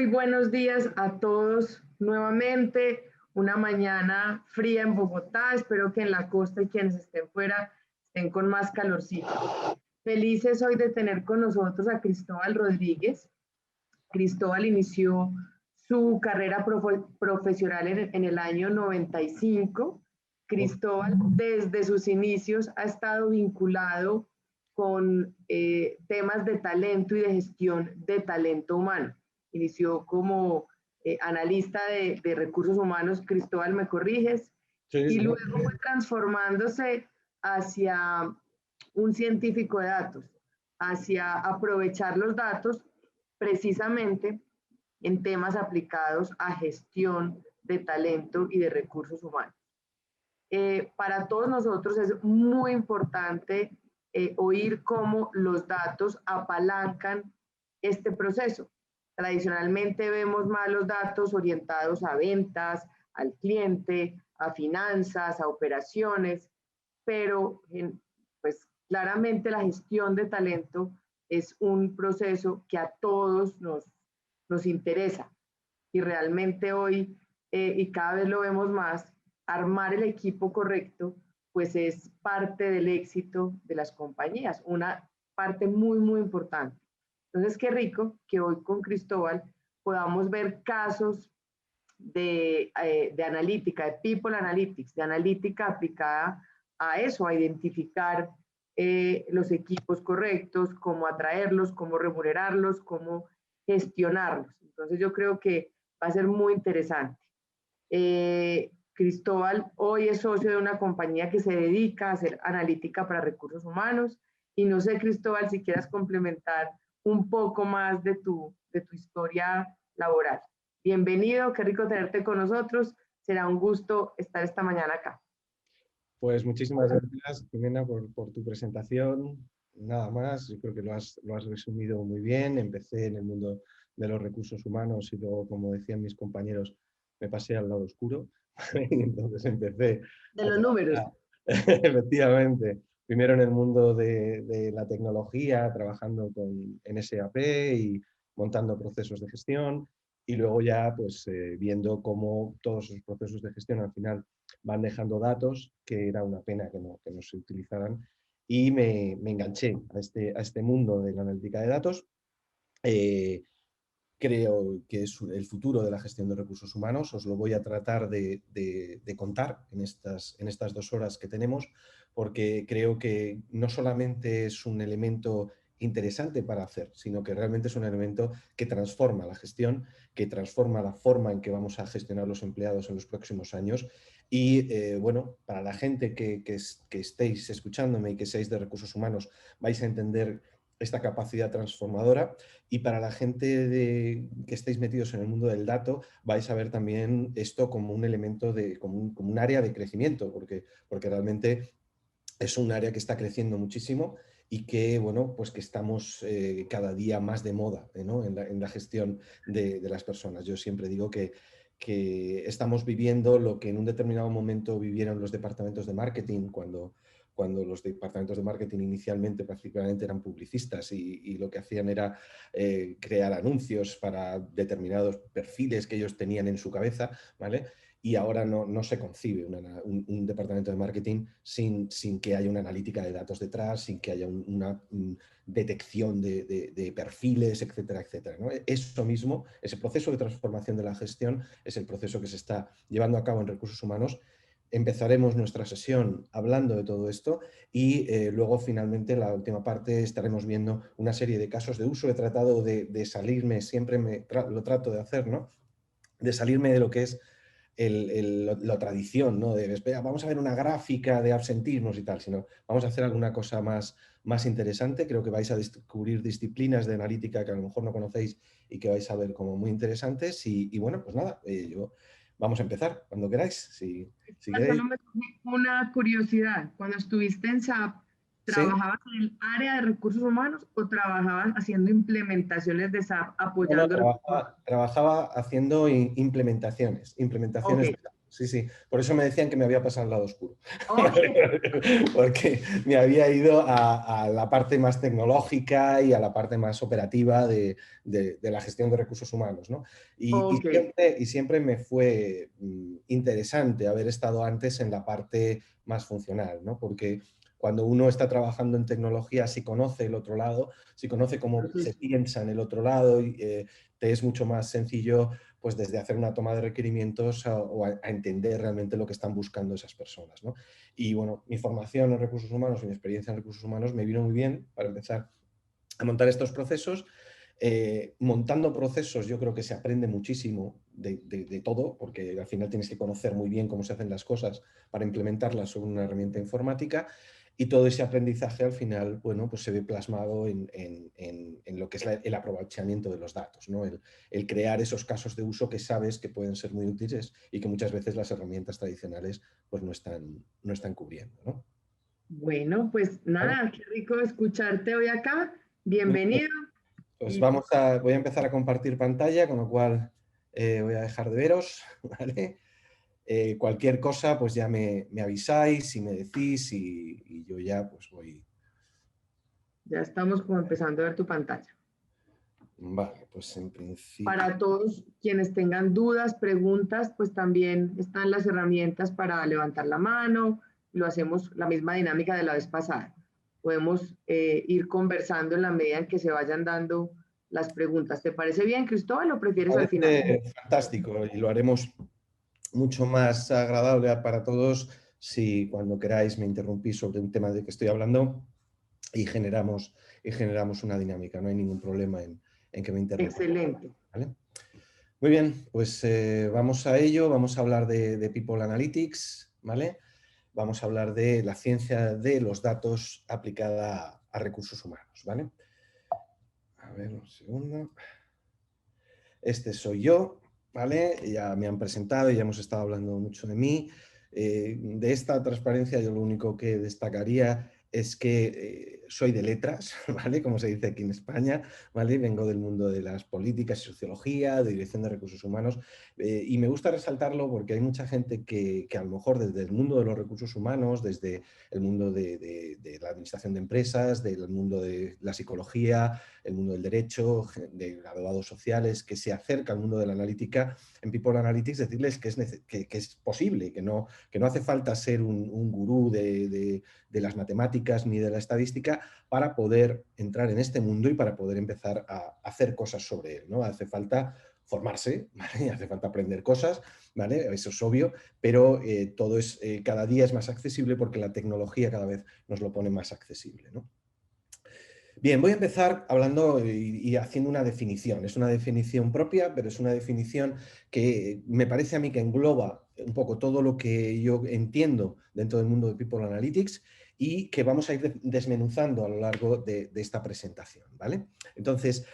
Muy buenos días a todos nuevamente. Una mañana fría en Bogotá. Espero que en la costa y quienes estén fuera estén con más calorcito. Felices hoy de tener con nosotros a Cristóbal Rodríguez. Cristóbal inició su carrera profesional en el año 95. Cristóbal, desde sus inicios, ha estado vinculado con temas de talento y de gestión de talento humano. Inició como analista de recursos humanos, Cristóbal, ¿me corriges? Sí, Y sí. luego fue transformándose hacia un científico de datos, hacia aprovechar los datos precisamente en temas aplicados a gestión de talento y de recursos humanos. Para todos nosotros es muy importante oír cómo los datos apalancan este proceso. Tradicionalmente vemos más los datos orientados a ventas, al cliente, a finanzas, a operaciones, pero pues claramente la gestión de talento es un proceso que a todos nos interesa y realmente hoy, y cada vez lo vemos más, armar el equipo correcto, pues es parte del éxito de las compañías, una parte muy, muy importante. Entonces, qué rico que hoy con Cristóbal podamos ver casos de analítica, de people analytics, de analítica aplicada a eso, a identificar los equipos correctos, cómo atraerlos, cómo remunerarlos, cómo gestionarlos. Entonces yo creo que va a ser muy interesante. Cristóbal hoy es socio de una compañía que se dedica a hacer analítica para recursos humanos y no sé, Cristóbal, si quieras complementar un poco más de tu historia laboral. Bienvenido, qué rico tenerte con nosotros. Será un gusto estar esta mañana acá. Pues muchísimas gracias, Jimena, por tu presentación. Nada más, yo creo que lo has resumido muy bien. Empecé en el mundo de los recursos humanos y luego, como decían mis compañeros, me pasé al lado oscuro. Y entonces empecé De a los números. trabajar, efectivamente, primero en el mundo de la tecnología, trabajando en SAP y montando procesos de gestión. Y luego ya, pues, viendo cómo todos esos procesos de gestión al final van dejando datos, que era una pena que no se utilizaran, y me enganché a este mundo de la analítica de datos. Eh, Creo que es el futuro de la gestión de recursos humanos. Os lo voy a tratar de contar en estas 2 horas que tenemos, porque creo que no solamente es un elemento interesante para hacer, sino que realmente es un elemento que transforma la gestión, que transforma la forma en que vamos a gestionar los empleados en los próximos años. Y bueno, para la gente que estéis escuchándome y que seáis de recursos humanos, vais a entender esta capacidad transformadora, y para la gente que estéis metidos en el mundo del dato vais a ver también esto como un elemento, como un área de crecimiento, porque realmente es un área que está creciendo muchísimo y que, bueno, pues que estamos cada día más de moda, ¿no? En la gestión de las personas. Yo siempre digo que estamos viviendo lo que en un determinado momento vivieron los departamentos de marketing cuando los departamentos de marketing inicialmente prácticamente eran publicistas y lo que hacían era crear anuncios para determinados perfiles que ellos tenían en su cabeza, ¿vale? Y ahora no se concibe un departamento de marketing sin que haya una analítica de datos detrás, sin que haya una detección de perfiles, etcétera, etcétera, ¿no? Eso mismo, ese proceso de transformación de la gestión es el proceso que se está llevando a cabo en recursos humanos. Empezaremos nuestra sesión hablando de todo esto y luego finalmente en la última parte estaremos viendo una serie de casos de uso. He tratado de salirme, siempre lo trato de hacer, ¿no? De salirme de lo que es la tradición, ¿no? De, espera, vamos a ver una gráfica de absentismos y tal, sino vamos a hacer alguna cosa más interesante. Creo que vais a descubrir disciplinas de analítica que a lo mejor no conocéis y que vais a ver como muy interesantes. Y bueno, pues nada, vamos a empezar cuando queráis, si queréis. Solo me surge una curiosidad. Cuando estuviste en SAP, Sí. ¿trabajabas en el área de recursos humanos o trabajabas haciendo implementaciones de SAP No, apoyando recursos humanos? trabajaba haciendo implementaciones Ok, de SAP. Sí, sí. Por eso me decían que me había pasado al lado oscuro. Ok. Porque me había ido a la parte más tecnológica y a la parte más operativa de la gestión de recursos humanos, ¿no? Ok. Y siempre me fue interesante haber estado antes en la parte más funcional, ¿no? Porque cuando uno está trabajando en tecnología, si conoce el otro lado, si conoce cómo se Entonces, piensa en el otro lado, te es mucho más sencillo pues desde hacer una toma de requerimientos a entender realmente lo que están buscando esas personas, ¿no? Y bueno, mi formación en recursos humanos y mi experiencia en recursos humanos me vino muy bien para empezar a montar estos procesos. Montando procesos yo creo que se aprende muchísimo de todo, porque al final tienes que conocer muy bien cómo se hacen las cosas para implementarlas sobre una herramienta informática, y todo ese aprendizaje al final, bueno, pues se ve plasmado en lo que es el aprovechamiento de los datos, ¿no? El crear esos casos de uso que sabes que pueden ser muy útiles y que muchas veces las herramientas tradicionales pues no están cubriendo, ¿no? bueno, pues ¿Vale? nada, qué rico escucharte hoy acá. Muy bien. Bienvenido. Pues Y voy a empezar a compartir pantalla, con lo cual voy a dejar de veros, ¿vale? Cualquier cosa, pues ya me avisáis y me decís y yo ya pues voy. ya estamos como empezando a ver tu pantalla. Vale, pues en principio. Para todos quienes tengan dudas, preguntas, pues también están las herramientas para levantar la mano. Lo hacemos la misma dinámica de la vez pasada. Podemos ir conversando en la medida en que se vayan dando las preguntas. ¿Te parece bien, Cristóbal, o Me prefieres al final? parece fantástico y lo haremos mucho más agradable para todos si cuando queráis me interrumpís sobre un tema de que estoy hablando y generamos una dinámica. No hay ningún problema en que me interrumpa. Excelente. ¿Vale? Muy bien, pues vamos a ello. Vamos a hablar de People Analytics, ¿vale? Vamos a hablar de la ciencia de los datos aplicada a recursos humanos, ¿vale? A ver, un segundo. Este soy yo, ¿vale? Ya me han presentado y ya hemos estado hablando mucho de mí. De esta transparencia yo lo único que destacaría es que soy de letras, ¿vale? Como se dice aquí en España, ¿vale? Vengo del mundo de las políticas y sociología, de dirección de recursos humanos, y me gusta resaltarlo porque hay mucha gente que a lo mejor desde el mundo de los recursos humanos, desde el mundo de la administración de empresas, del mundo de la psicología, el mundo del derecho, de graduados sociales, que se acerca al mundo de la analítica, en People Analytics decirles que es posible, que no hace falta ser un gurú de las matemáticas ni de la estadística para poder entrar en este mundo y para poder empezar a hacer cosas sobre él, ¿no? Hace falta formarse, ¿vale? Hace falta aprender cosas, ¿vale? Eso es obvio, pero todo cada día es más accesible porque la tecnología cada vez nos lo pone más accesible, ¿no? Bien, voy a empezar hablando y haciendo una definición. Es una definición propia, pero es una definición que me parece a mí que engloba un poco todo lo que yo entiendo dentro del mundo de People Analytics y que vamos a ir desmenuzando a lo largo de esta presentación, ¿vale? Entonces,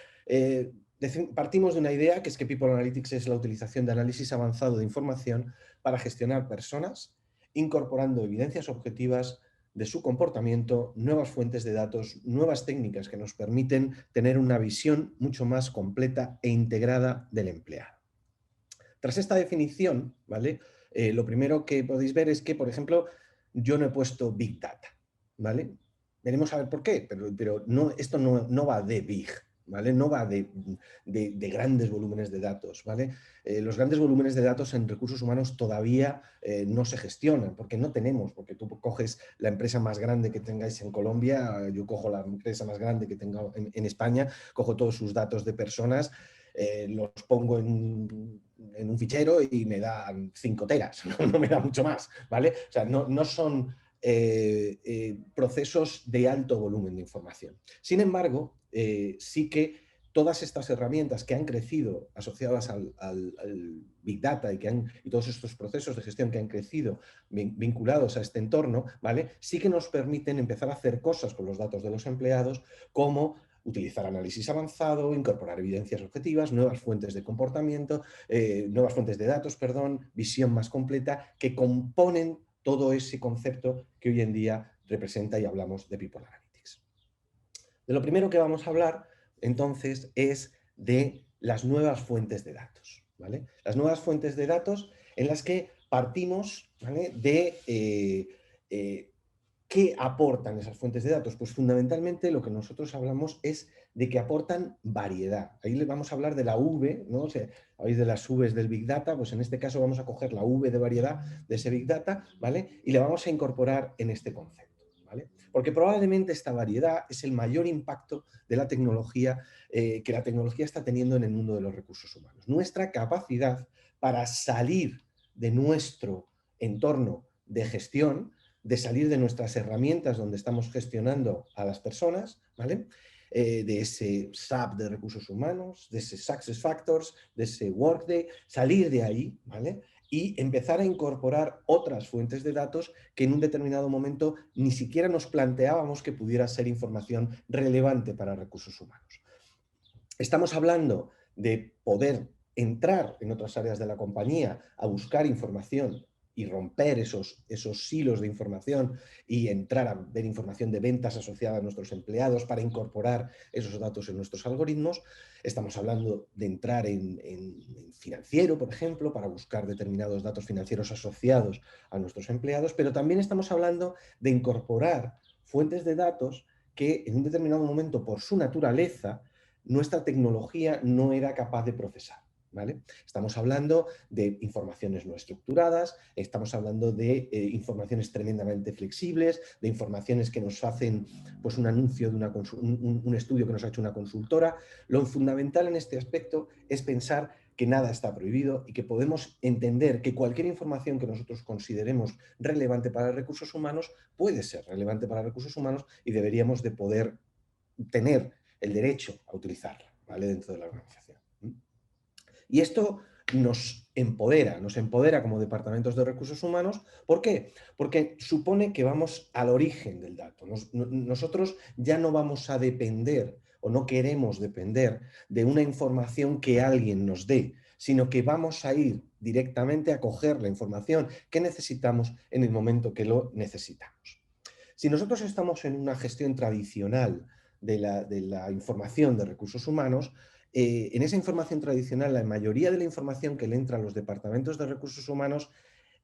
partimos de una idea que es que People Analytics es la utilización de análisis avanzado de información para gestionar personas, incorporando evidencias objetivas de su comportamiento, nuevas fuentes de datos, nuevas técnicas que nos permiten tener una visión mucho más completa e integrada del empleado. Tras esta definición, ¿vale? Lo primero que podéis ver es que, por ejemplo, yo no he puesto Big Data, ¿vale? Veremos a ver por qué, pero no, esto no va de Big, ¿vale? No va de grandes volúmenes de datos, ¿vale? Los grandes volúmenes de datos en recursos humanos todavía no se gestionan, porque no tenemos, porque tú coges la empresa más grande que tengáis en Colombia, yo cojo la empresa más grande que tenga en España, cojo todos sus datos de personas, los pongo en un fichero y me dan 5 teras, no me da mucho más, ¿vale? O sea, no son procesos de alto volumen de información. Sin embargo, sí que todas estas herramientas que han crecido asociadas al Big Data y todos estos procesos de gestión que han crecido vinculados a este entorno, ¿vale? Sí que nos permiten empezar a hacer cosas con los datos de los empleados, como utilizar análisis avanzado, incorporar evidencias objetivas, nuevas fuentes de comportamiento, nuevas fuentes de datos, perdón, visión más completa, que componen todo ese concepto que hoy en día representa y hablamos de People Analytics. De lo primero que vamos a hablar, entonces, es de las nuevas fuentes de datos, ¿vale? Las nuevas fuentes de datos en las que partimos, ¿vale?, de ¿qué aportan esas fuentes de datos? Pues fundamentalmente lo que nosotros hablamos es de que aportan variedad. Ahí les vamos a hablar de la V, ¿no? O sea, habéis de las Vs del Big Data, pues en este caso vamos a coger la V de variedad de ese Big Data, ¿vale? Y le vamos a incorporar en este concepto, ¿vale? Porque probablemente esta variedad es el mayor impacto de la tecnología que la tecnología está teniendo en el mundo de los recursos humanos. Nuestra capacidad para salir de nuestro entorno de gestión, de salir de nuestras herramientas donde estamos gestionando a las personas, ¿vale? De ese SAP de recursos humanos, de ese Success Factors, de ese Workday, salir de ahí, ¿vale? Y empezar a incorporar otras fuentes de datos que en un determinado momento ni siquiera nos planteábamos que pudiera ser información relevante para recursos humanos. Estamos hablando de poder entrar en otras áreas de la compañía a buscar información y romper esos silos de información y entrar a ver información de ventas asociada a nuestros empleados para incorporar esos datos en nuestros algoritmos. Estamos hablando de entrar en financiero, por ejemplo, para buscar determinados datos financieros asociados a nuestros empleados, pero también estamos hablando de incorporar fuentes de datos que en un determinado momento, por su naturaleza, nuestra tecnología no era capaz de procesar. ¿Vale? Estamos hablando de informaciones no estructuradas, estamos hablando de informaciones tremendamente flexibles, de informaciones que nos hacen pues, un anuncio de un estudio que nos ha hecho una consultora. Lo fundamental en este aspecto es pensar que nada está prohibido y que podemos entender que cualquier información que nosotros consideremos relevante para recursos humanos puede ser relevante para recursos humanos y deberíamos de poder tener el derecho a utilizarla, ¿vale?, dentro de la organización. Y esto nos empodera como departamentos de recursos humanos. ¿Por qué? Porque supone que vamos al origen del dato. Nosotros ya no vamos a depender o no queremos depender de una información que alguien nos dé, sino que vamos a ir directamente a coger la información que necesitamos en el momento que lo necesitamos. Si nosotros estamos en una gestión tradicional de la información de recursos humanos, en esa información tradicional, la mayoría de la información que le entra a los departamentos de recursos humanos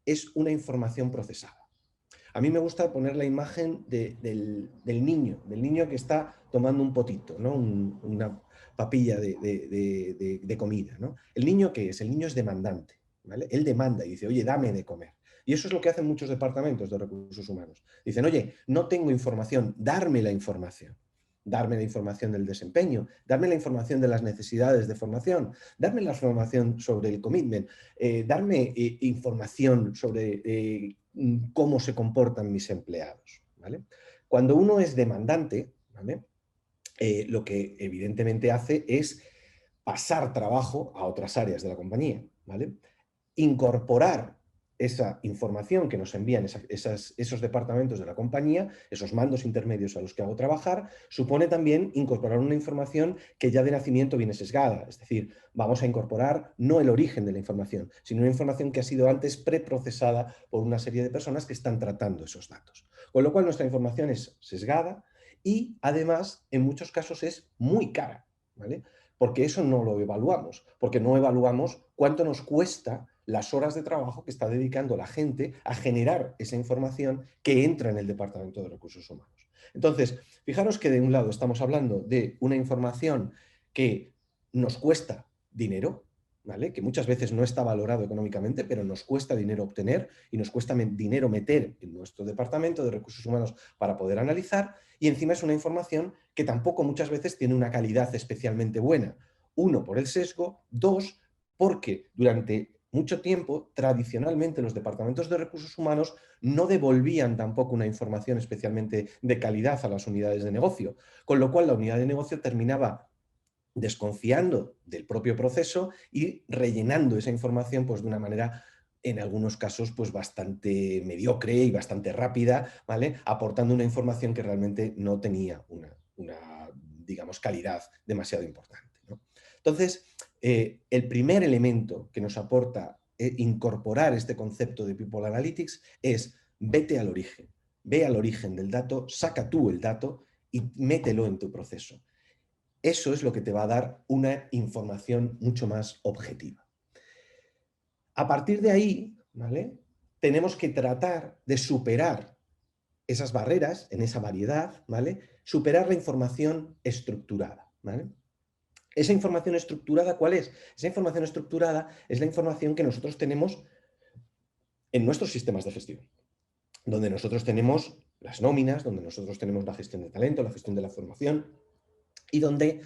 es una información procesada. A mí me gusta poner la imagen del niño que está tomando un potito, ¿no? Una papilla de comida, ¿no? ¿El niño qué es? El niño es demandante, ¿vale? Él demanda y dice, oye, dame de comer. Y eso es lo que hacen muchos departamentos de recursos humanos. Dicen, oye, no tengo información, darme la información. Darme la información del desempeño, darme la información de las necesidades de formación, darme la información sobre el commitment, darme información sobre cómo se comportan mis empleados, ¿vale? Cuando uno es demandante, ¿vale?, lo que evidentemente hace es pasar trabajo a otras áreas de la compañía, ¿vale? Incorporar esa información que nos envían esos departamentos de la compañía, esos mandos intermedios a los que hago trabajar, supone también incorporar una información que ya de nacimiento viene sesgada. Es decir, vamos a incorporar no el origen de la información, sino una información que ha sido antes preprocesada por una serie de personas que están tratando esos datos. Con lo cual nuestra información es sesgada y además en muchos casos es muy cara, ¿vale? Porque eso no lo evaluamos, porque no evaluamos cuánto nos cuesta las horas de trabajo que está dedicando la gente a generar esa información que entra en el Departamento de Recursos Humanos. Entonces, fijaros que de un lado estamos hablando de una información que nos cuesta dinero, ¿vale?, que muchas veces no está valorado económicamente, pero nos cuesta dinero obtener y nos cuesta dinero meter en nuestro Departamento de Recursos Humanos para poder analizar, y encima es una información que tampoco muchas veces tiene una calidad especialmente buena. Uno, por el sesgo. Dos, porque durante mucho tiempo, tradicionalmente, los departamentos de recursos humanos no devolvían tampoco una información especialmente de calidad a las unidades de negocio, con lo cual la unidad de negocio terminaba desconfiando del propio proceso y rellenando esa información pues, de una manera, en algunos casos, pues bastante mediocre y bastante rápida, ¿vale?, aportando una información que realmente no tenía una digamos, calidad demasiado importante, ¿no? Entonces, el primer elemento que nos aporta incorporar este concepto de People Analytics es vete al origen, ve al origen del dato, saca tú el dato y mételo en tu proceso. Eso es lo que te va a dar una información mucho más objetiva. A partir de ahí, ¿vale? Tenemos que tratar de superar esas barreras en esa variedad, ¿vale? Superar la información estructurada, ¿vale? Esa información estructurada, ¿cuál es? Esa información estructurada es la información que nosotros tenemos en nuestros sistemas de gestión, donde nosotros tenemos las nóminas, donde nosotros tenemos la gestión de talento, la gestión de la formación, y donde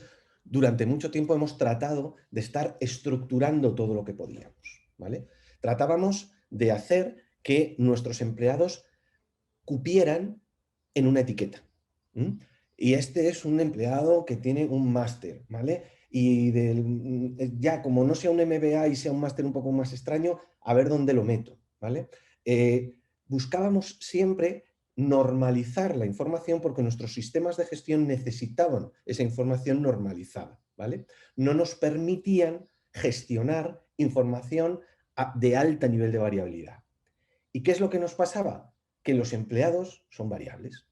durante mucho tiempo hemos tratado de estar estructurando todo lo que podíamos, ¿vale? Tratábamos de hacer que nuestros empleados cupieran en una etiqueta. ¿Mm? Y este es un empleado que tiene un máster, ¿vale? Y ya como no sea un MBA y sea un máster un poco más extraño, a ver dónde lo meto, ¿vale? Buscábamos siempre normalizar la información porque nuestros sistemas de gestión necesitaban esa información normalizada, ¿vale? No nos permitían gestionar información de alto nivel de variabilidad. ¿Y qué es lo que nos pasaba? Que los empleados son variables,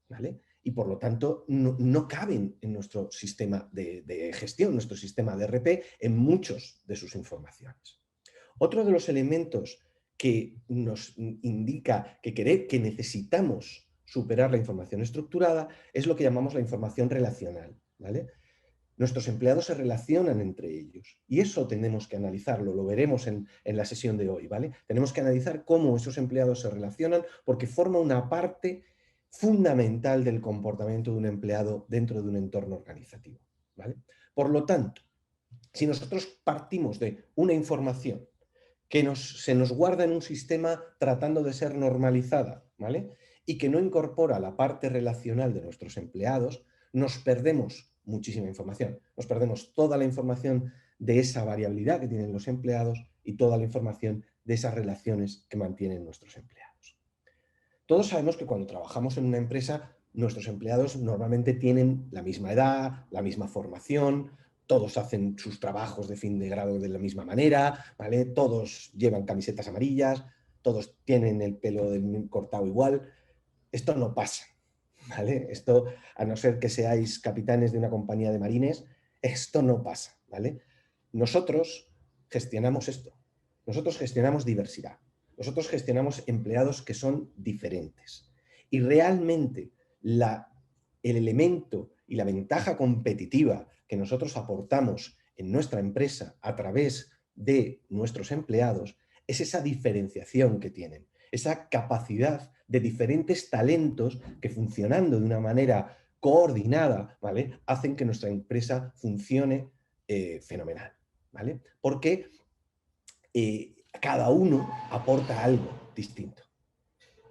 ¿vale? Y por lo tanto no caben en nuestro sistema de gestión, nuestro sistema de RP, en muchos de sus informaciones. Otro de los elementos que nos indica que necesitamos superar la información estructurada es lo que llamamos la información relacional, ¿vale? Nuestros empleados se relacionan entre ellos y eso tenemos que analizarlo, lo veremos en la sesión de hoy, ¿vale? Tenemos que analizar cómo esos empleados se relacionan porque forma una parte fundamental del comportamiento de un empleado dentro de un entorno organizativo, ¿vale? Por lo tanto, si nosotros partimos de una información que se nos guarda en un sistema tratando de ser normalizada, ¿vale? Y que no incorpora la parte relacional de nuestros empleados, nos perdemos muchísima información. Nos perdemos toda la información de esa variabilidad que tienen los empleados y toda la información de esas relaciones que mantienen nuestros empleados. Todos sabemos que cuando trabajamos en una empresa, nuestros empleados normalmente tienen la misma edad, la misma formación, todos hacen sus trabajos de fin de grado de la misma manera, ¿vale? Todos llevan camisetas amarillas, todos tienen el pelo cortado igual. Esto no pasa, ¿vale? Esto, a no ser que seáis capitanes de una compañía de marines, esto no pasa, ¿vale? Nosotros gestionamos esto. Nosotros gestionamos diversidad. Nosotros gestionamos empleados que son diferentes. Y realmente el elemento y la ventaja competitiva que nosotros aportamos en nuestra empresa a través de nuestros empleados es esa diferenciación que tienen, esa capacidad de diferentes talentos que funcionando de una manera coordinada, ¿vale? Hacen que nuestra empresa funcione fenomenal, ¿vale? Porque cada uno aporta algo distinto.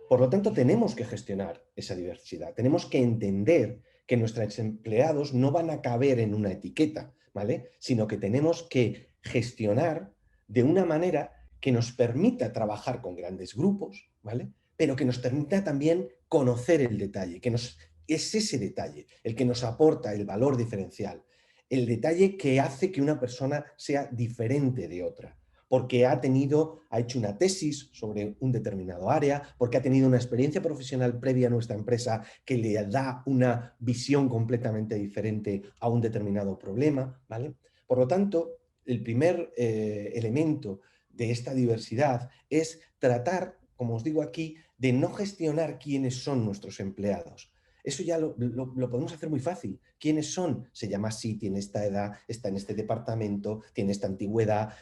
Por lo tanto, tenemos que gestionar esa diversidad. Tenemos que entender que nuestros empleados no van a caber en una etiqueta, ¿vale? Sino que tenemos que gestionar de una manera que nos permita trabajar con grandes grupos, ¿vale? Pero que nos permita también conocer el detalle, es ese detalle el que nos aporta el valor diferencial, el detalle que hace que una persona sea diferente de otra porque ha hecho una tesis sobre un determinado área, porque ha tenido una experiencia profesional previa a nuestra empresa que le da una visión completamente diferente a un determinado problema, ¿vale? Por lo tanto, el primer elemento de esta diversidad es tratar, como os digo aquí, de no gestionar quiénes son nuestros empleados. Eso ya lo podemos hacer muy fácil. ¿Quiénes son? Se llama así, tiene esta edad, está en este departamento, tiene esta antigüedad.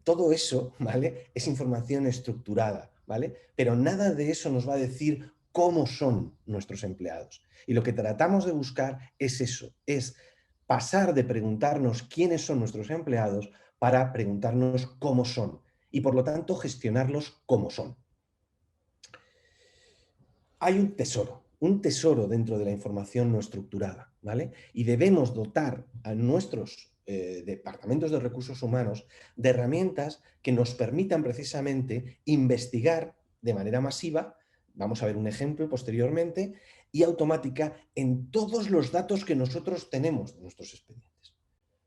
Todo eso, ¿vale? Es información estructurada, ¿vale? Pero nada de eso nos va a decir cómo son nuestros empleados. Y lo que tratamos de buscar es eso, es pasar de preguntarnos quiénes son nuestros empleados para preguntarnos cómo son y por lo tanto gestionarlos como son. Hay un tesoro dentro de la información no estructurada, ¿vale? Y debemos dotar a nuestros departamentos de recursos humanos de herramientas que nos permitan precisamente investigar de manera masiva, vamos a ver un ejemplo posteriormente, y automática en todos los datos que nosotros tenemos de nuestros expedientes,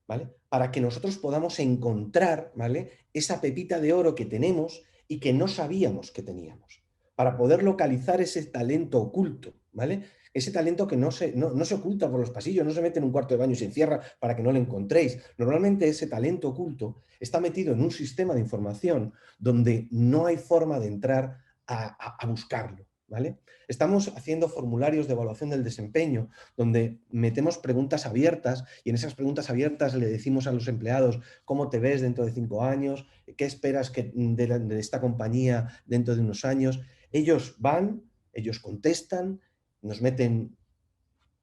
¿vale? Para que nosotros podamos encontrar, ¿vale?, esa pepita de oro que tenemos y que no sabíamos que teníamos, para poder localizar ese talento oculto, ¿vale?, ese talento que no se oculta por los pasillos, no se mete en un cuarto de baño y se encierra para que no lo encontréis. Normalmente ese talento oculto está metido en un sistema de información donde no hay forma de entrar a buscarlo, ¿vale? Estamos haciendo formularios de evaluación del desempeño donde metemos preguntas abiertas y en esas preguntas abiertas le decimos a los empleados cómo te ves dentro de 5 años, qué esperas de esta compañía dentro de unos años. Ellos van, ellos contestan, nos meten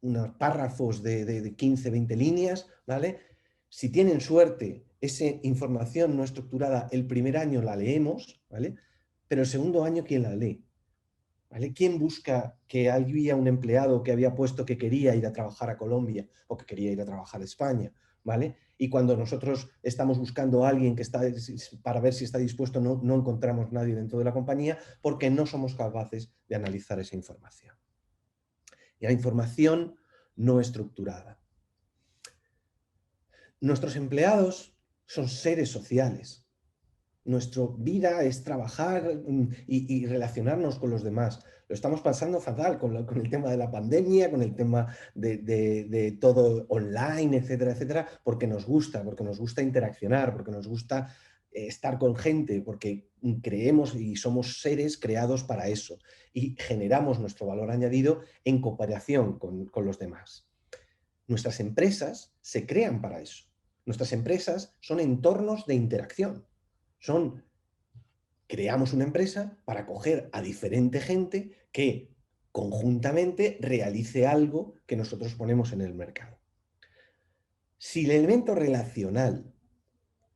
unos párrafos de 15, 20 líneas, ¿vale? Si tienen suerte, esa información no estructurada el primer año la leemos, ¿vale? Pero el segundo año, ¿quién la lee? ¿Vale? ¿Quién busca que había un empleado que había puesto que quería ir a trabajar a Colombia o que quería ir a trabajar a España? ¿Vale? Y cuando nosotros estamos buscando a alguien que está, para ver si está dispuesto, no encontramos nadie dentro de la compañía porque no somos capaces de analizar esa información. Y la información no estructurada. Nuestros empleados son seres sociales. Nuestra vida es trabajar y relacionarnos con los demás. Lo estamos pasando fatal con el tema de la pandemia, con el tema de todo online, etcétera, etcétera, porque nos gusta interaccionar, porque nos gusta estar con gente, porque creemos y somos seres creados para eso y generamos nuestro valor añadido en cooperación con los demás. Nuestras empresas se crean para eso. Nuestras empresas son entornos de interacción. Creamos una empresa para coger a diferente gente que conjuntamente realice algo que nosotros ponemos en el mercado. Si el elemento relacional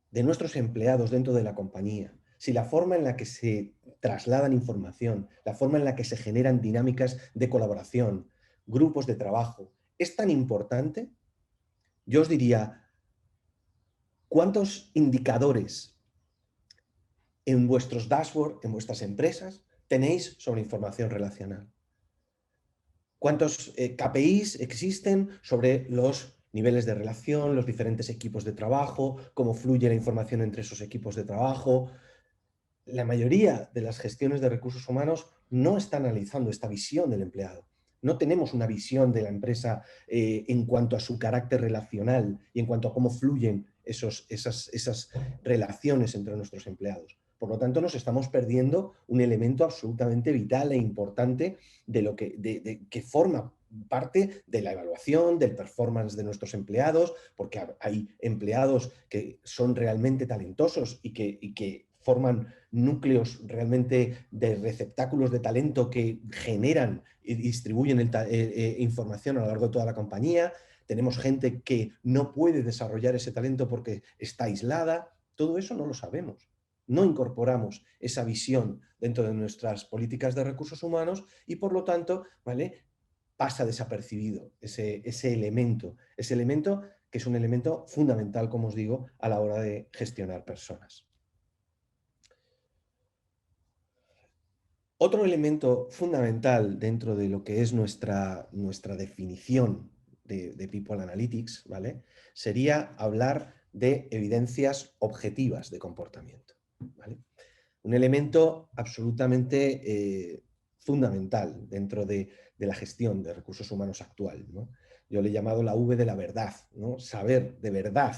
de nuestros empleados dentro de la compañía, si la forma en la que se trasladan información, la forma en la que se generan dinámicas de colaboración, grupos de trabajo, es tan importante, yo os diría, ¿cuántos indicadores en vuestros dashboards, en vuestras empresas, tenéis sobre información relacional? ¿Cuántos KPIs existen sobre los niveles de relación, los diferentes equipos de trabajo, cómo fluye la información entre esos equipos de trabajo? La mayoría de las gestiones de recursos humanos no están analizando esta visión del empleado. No tenemos una visión de la empresa en cuanto a su carácter relacional y en cuanto a cómo fluyen esas relaciones entre nuestros empleados. Por lo tanto, nos estamos perdiendo un elemento absolutamente vital e importante que forma parte de la evaluación, del performance de nuestros empleados, porque hay empleados que son realmente talentosos y que forman núcleos realmente de receptáculos de talento que generan y distribuyen información a lo largo de toda la compañía. Tenemos gente que no puede desarrollar ese talento porque está aislada. Todo eso no lo sabemos. No incorporamos esa visión dentro de nuestras políticas de recursos humanos y, por lo tanto, ¿vale?, pasa desapercibido ese elemento que es un elemento fundamental, como os digo, a la hora de gestionar personas. Otro elemento fundamental dentro de lo que es nuestra definición de People Analytics, ¿vale?, sería hablar de evidencias objetivas de comportamiento, ¿vale? Un elemento absolutamente fundamental dentro de la gestión de recursos humanos actual, ¿no? Yo le he llamado la V de la verdad, ¿no? Saber de verdad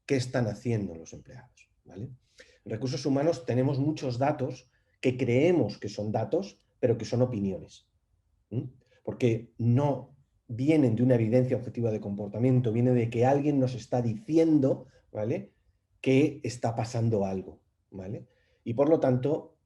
qué están haciendo los empleados, ¿vale? En recursos humanos tenemos muchos datos que creemos que son datos, pero que son opiniones, ¿sí? Porque no vienen de una evidencia objetiva de comportamiento, viene de que alguien nos está diciendo, ¿vale?, que está pasando algo, ¿vale? Y por lo tanto,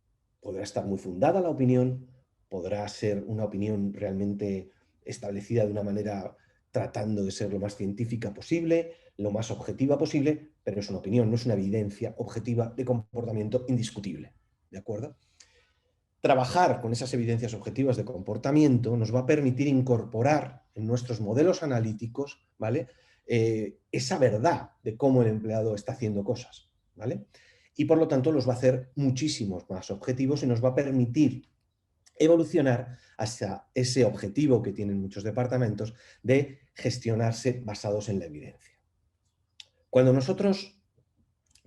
podrá estar muy fundada la opinión, podrá ser una opinión realmente establecida de una manera tratando de ser lo más científica posible, lo más objetiva posible, pero es una opinión, no es una evidencia objetiva de comportamiento indiscutible, ¿de acuerdo? Trabajar con esas evidencias objetivas de comportamiento nos va a permitir incorporar en nuestros modelos analíticos, ¿vale?, esa verdad de cómo el empleado está haciendo cosas, ¿vale? Y por lo tanto los va a hacer muchísimos más objetivos y nos va a permitir evolucionar hacia ese objetivo que tienen muchos departamentos de gestionarse basados en la evidencia. Cuando nosotros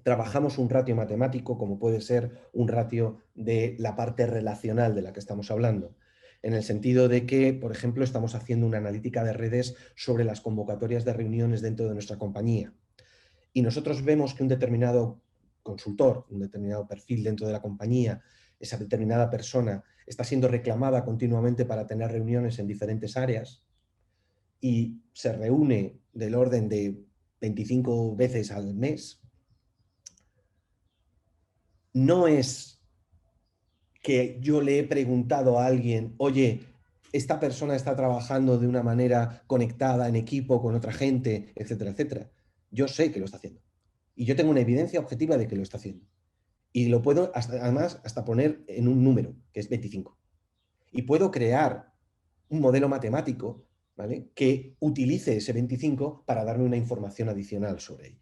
trabajamos un ratio matemático, como puede ser un ratio de la parte relacional de la que estamos hablando, en el sentido de que, por ejemplo, estamos haciendo una analítica de redes sobre las convocatorias de reuniones dentro de nuestra compañía. Y nosotros vemos que un determinado consultor, un determinado perfil dentro de la compañía, esa determinada persona está siendo reclamada continuamente para tener reuniones en diferentes áreas y se reúne del orden de 25 veces al mes, no es que yo le he preguntado a alguien, oye, esta persona está trabajando de una manera conectada, en equipo, con otra gente, etcétera, etcétera. Yo sé que lo está haciendo. Y yo tengo una evidencia objetiva de que lo está haciendo. Y lo puedo, además, hasta poner en un número, que es 25. Y puedo crear un modelo matemático, ¿vale?, que utilice ese 25 para darme una información adicional sobre ello.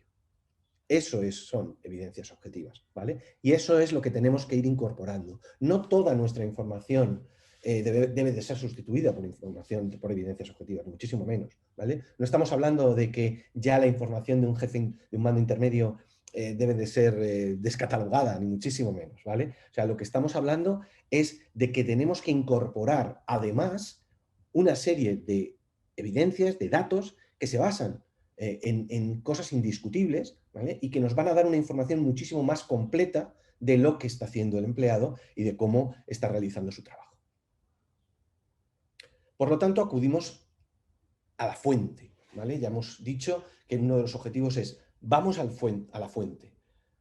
Eso son evidencias objetivas, ¿vale? Y eso es lo que tenemos que ir incorporando. No toda nuestra información debe de ser sustituida por información, por evidencias objetivas, muchísimo menos, ¿vale? No estamos hablando de que ya la información de un jefe, de un mando intermedio, debe de ser descatalogada, ni muchísimo menos, ¿vale? O sea, lo que estamos hablando es de que tenemos que incorporar, además, una serie de evidencias, de datos que se basan en cosas indiscutibles, ¿vale?, y que nos van a dar una información muchísimo más completa de lo que está haciendo el empleado y de cómo está realizando su trabajo. Por lo tanto, acudimos a la fuente, ¿vale? Ya hemos dicho que uno de los objetivos es vamos a la fuente.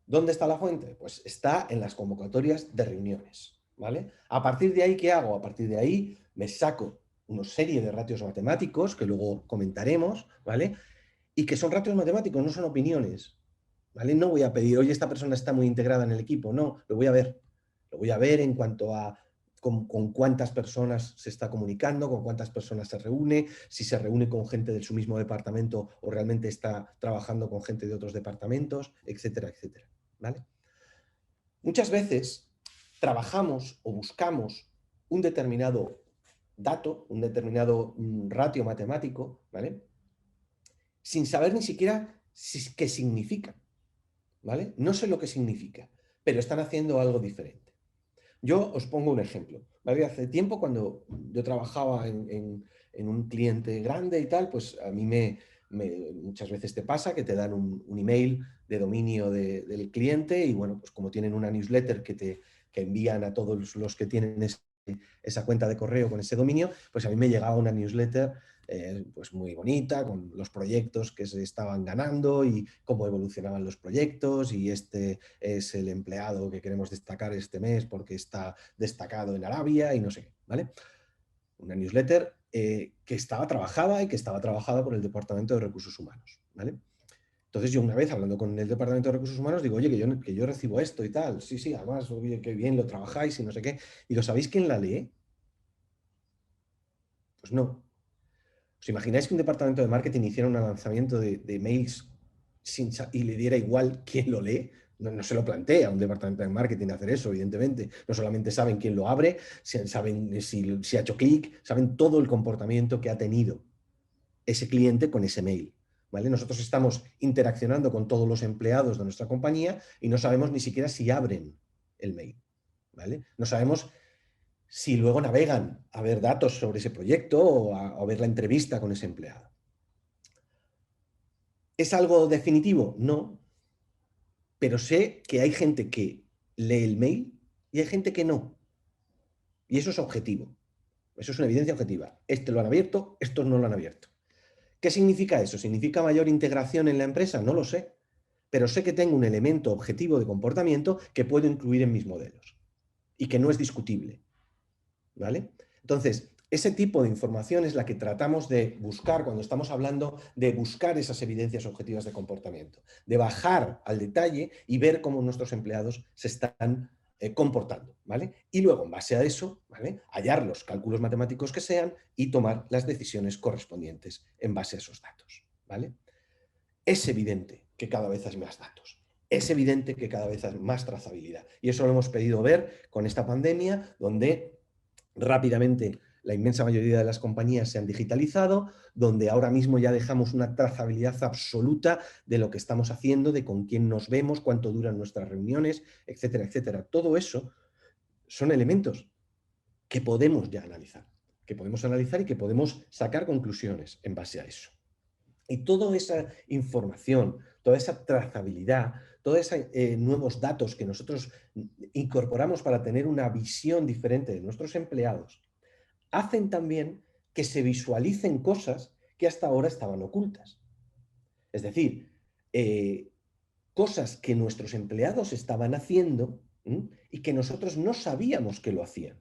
¿Dónde está la fuente? Pues está en las convocatorias de reuniones, ¿vale? A partir de ahí, ¿qué hago? A partir de ahí me saco una serie de ratios matemáticos que luego comentaremos, ¿vale?, y que son ratios matemáticos, no son opiniones, ¿vale? No voy a pedir, oye, esta persona está muy integrada en el equipo, no, lo voy a ver. Lo voy a ver en cuanto a con cuántas personas se está comunicando, con cuántas personas se reúne, si se reúne con gente de su mismo departamento o realmente está trabajando con gente de otros departamentos, etcétera, etcétera, ¿vale? Muchas veces trabajamos o buscamos un determinado dato, un determinado ratio matemático, ¿vale?, sin saber ni siquiera qué significa, ¿vale? No sé lo que significa, pero están haciendo algo diferente. Yo os pongo un ejemplo, ¿vale? Hace tiempo, cuando yo trabajaba en un cliente grande y tal, pues a mí muchas veces te pasa que te dan un email de dominio del cliente y, bueno, pues como tienen una newsletter que envían a todos los que tienen esa cuenta de correo con ese dominio, pues a mí me llegaba una newsletter pues muy bonita, con los proyectos que se estaban ganando y cómo evolucionaban los proyectos, y este es el empleado que queremos destacar este mes porque está destacado en Arabia y no sé qué, ¿vale? Una newsletter que estaba trabajada y que estaba trabajada por el Departamento de Recursos Humanos, ¿vale? Entonces yo, una vez hablando con el Departamento de Recursos Humanos, digo, oye, que yo recibo esto y tal. Sí, sí, además, oye, qué bien lo trabajáis y no sé qué. Digo, ¿sabéis quién la lee? Pues no. ¿Os imagináis que un departamento de marketing hiciera un lanzamiento de mails y le diera igual quién lo lee? No se lo plantea un departamento de marketing hacer eso, evidentemente. No solamente saben quién lo abre, saben si ha hecho clic, saben todo el comportamiento que ha tenido ese cliente con ese mail, ¿vale? Nosotros estamos interaccionando con todos los empleados de nuestra compañía y no sabemos ni siquiera si abren el mail, ¿vale? No sabemos si luego navegan a ver datos sobre ese proyecto o a ver la entrevista con ese empleado. ¿Es algo definitivo? No, pero sé que hay gente que lee el mail y hay gente que no. Y eso es objetivo. Eso es una evidencia objetiva. Este lo han abierto, estos no lo han abierto. ¿Qué significa eso? ¿Significa mayor integración en la empresa? No lo sé. Pero sé que tengo un elemento objetivo de comportamiento que puedo incluir en mis modelos y que no es discutible, ¿vale? Entonces, ese tipo de información es la que tratamos de buscar cuando estamos hablando de buscar esas evidencias objetivas de comportamiento, de bajar al detalle y ver cómo nuestros empleados se están comportando, ¿vale? Y luego, en base a eso, ¿vale?, hallar los cálculos matemáticos que sean y tomar las decisiones correspondientes en base a esos datos, ¿vale? Es evidente que cada vez hay más datos. Es evidente que cada vez hay más trazabilidad. Y eso lo hemos podido ver con esta pandemia, donde rápidamente la inmensa mayoría de las compañías se han digitalizado, donde ahora mismo ya dejamos una trazabilidad absoluta de lo que estamos haciendo, de con quién nos vemos, cuánto duran nuestras reuniones, etcétera, etcétera. Todo eso son elementos que podemos ya analizar, y que podemos sacar conclusiones en base a eso. Y toda esa información, toda esa trazabilidad, todos esos nuevos datos que nosotros incorporamos para tener una visión diferente de nuestros empleados, hacen también que se visualicen cosas que hasta ahora estaban ocultas. Es decir, cosas que nuestros empleados estaban haciendo y que nosotros no sabíamos que lo hacían.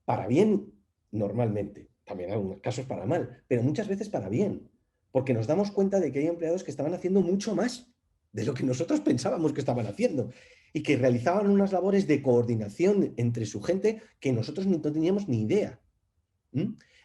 Para bien, normalmente. También en algunos casos para mal, pero muchas veces para bien. Porque nos damos cuenta de que hay empleados que estaban haciendo mucho más de lo que nosotros pensábamos que estaban haciendo y que realizaban unas labores de coordinación entre su gente que nosotros no teníamos ni idea.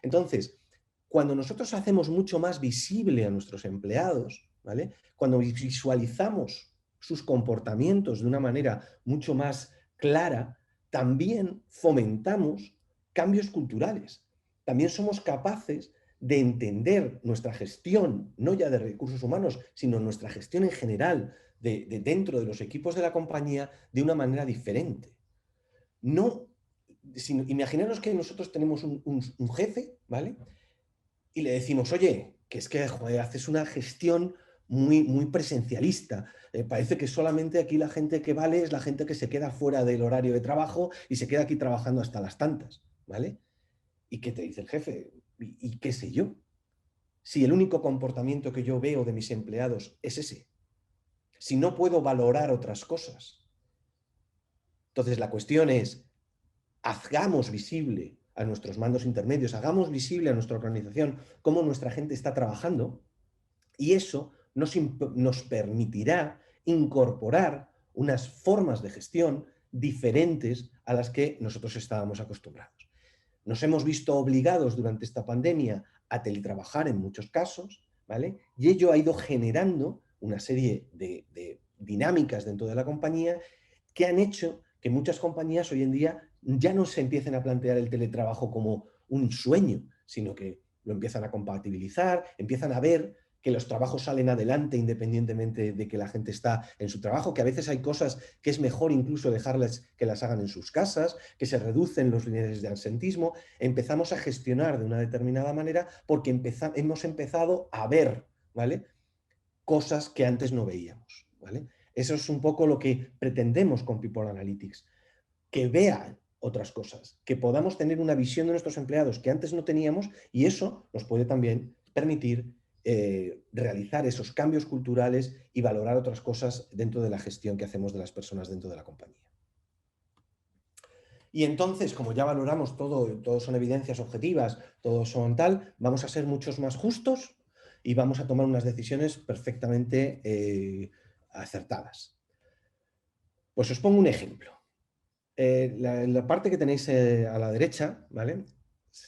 Entonces, cuando nosotros hacemos mucho más visible a nuestros empleados, ¿vale? Cuando visualizamos sus comportamientos de una manera mucho más clara, también fomentamos cambios culturales. También somos capaces de entender nuestra gestión, no ya de recursos humanos, sino nuestra gestión en general de dentro de los equipos de la compañía de una manera diferente. No, imaginaros que nosotros tenemos un jefe, ¿vale? Y le decimos, oye, que es que joder, haces una gestión muy presencialista. Parece que solamente aquí la gente que vale es la gente que se queda fuera del horario de trabajo y se queda aquí trabajando hasta las tantas, ¿vale? ¿Y qué te dice el jefe? ¿Y qué sé yo? Si el único comportamiento que yo veo de mis empleados es ese. Si no puedo valorar otras cosas. Entonces la cuestión es, hagamos visible a nuestros mandos intermedios, hagamos visible a nuestra organización cómo nuestra gente está trabajando y eso nos permitirá incorporar unas formas de gestión diferentes a las que nosotros estábamos acostumbrados. Nos hemos visto obligados durante esta pandemia a teletrabajar en muchos casos, ¿vale? Y ello ha ido generando una serie de dinámicas dentro de la compañía que han hecho que muchas compañías hoy en día ya no se empiecen a plantear el teletrabajo como un sueño, sino que lo empiezan a compatibilizar, empiezan a ver que los trabajos salen adelante independientemente de que la gente está en su trabajo, que a veces hay cosas que es mejor incluso dejarlas que las hagan en sus casas, que se reducen los niveles de absentismo. Empezamos a gestionar de una determinada manera porque hemos empezado a ver, ¿vale?, cosas que antes no veíamos, ¿vale? Eso es un poco lo que pretendemos con People Analytics, que vean otras cosas, que podamos tener una visión de nuestros empleados que antes no teníamos y eso nos puede también permitir realizar esos cambios culturales y valorar otras cosas dentro de la gestión que hacemos de las personas dentro de la compañía. Y entonces, como ya valoramos todo son evidencias objetivas, todos son tal, vamos a ser muchos más justos y vamos a tomar unas decisiones perfectamente acertadas. Pues os pongo un ejemplo. La parte que tenéis a la derecha, ¿vale?,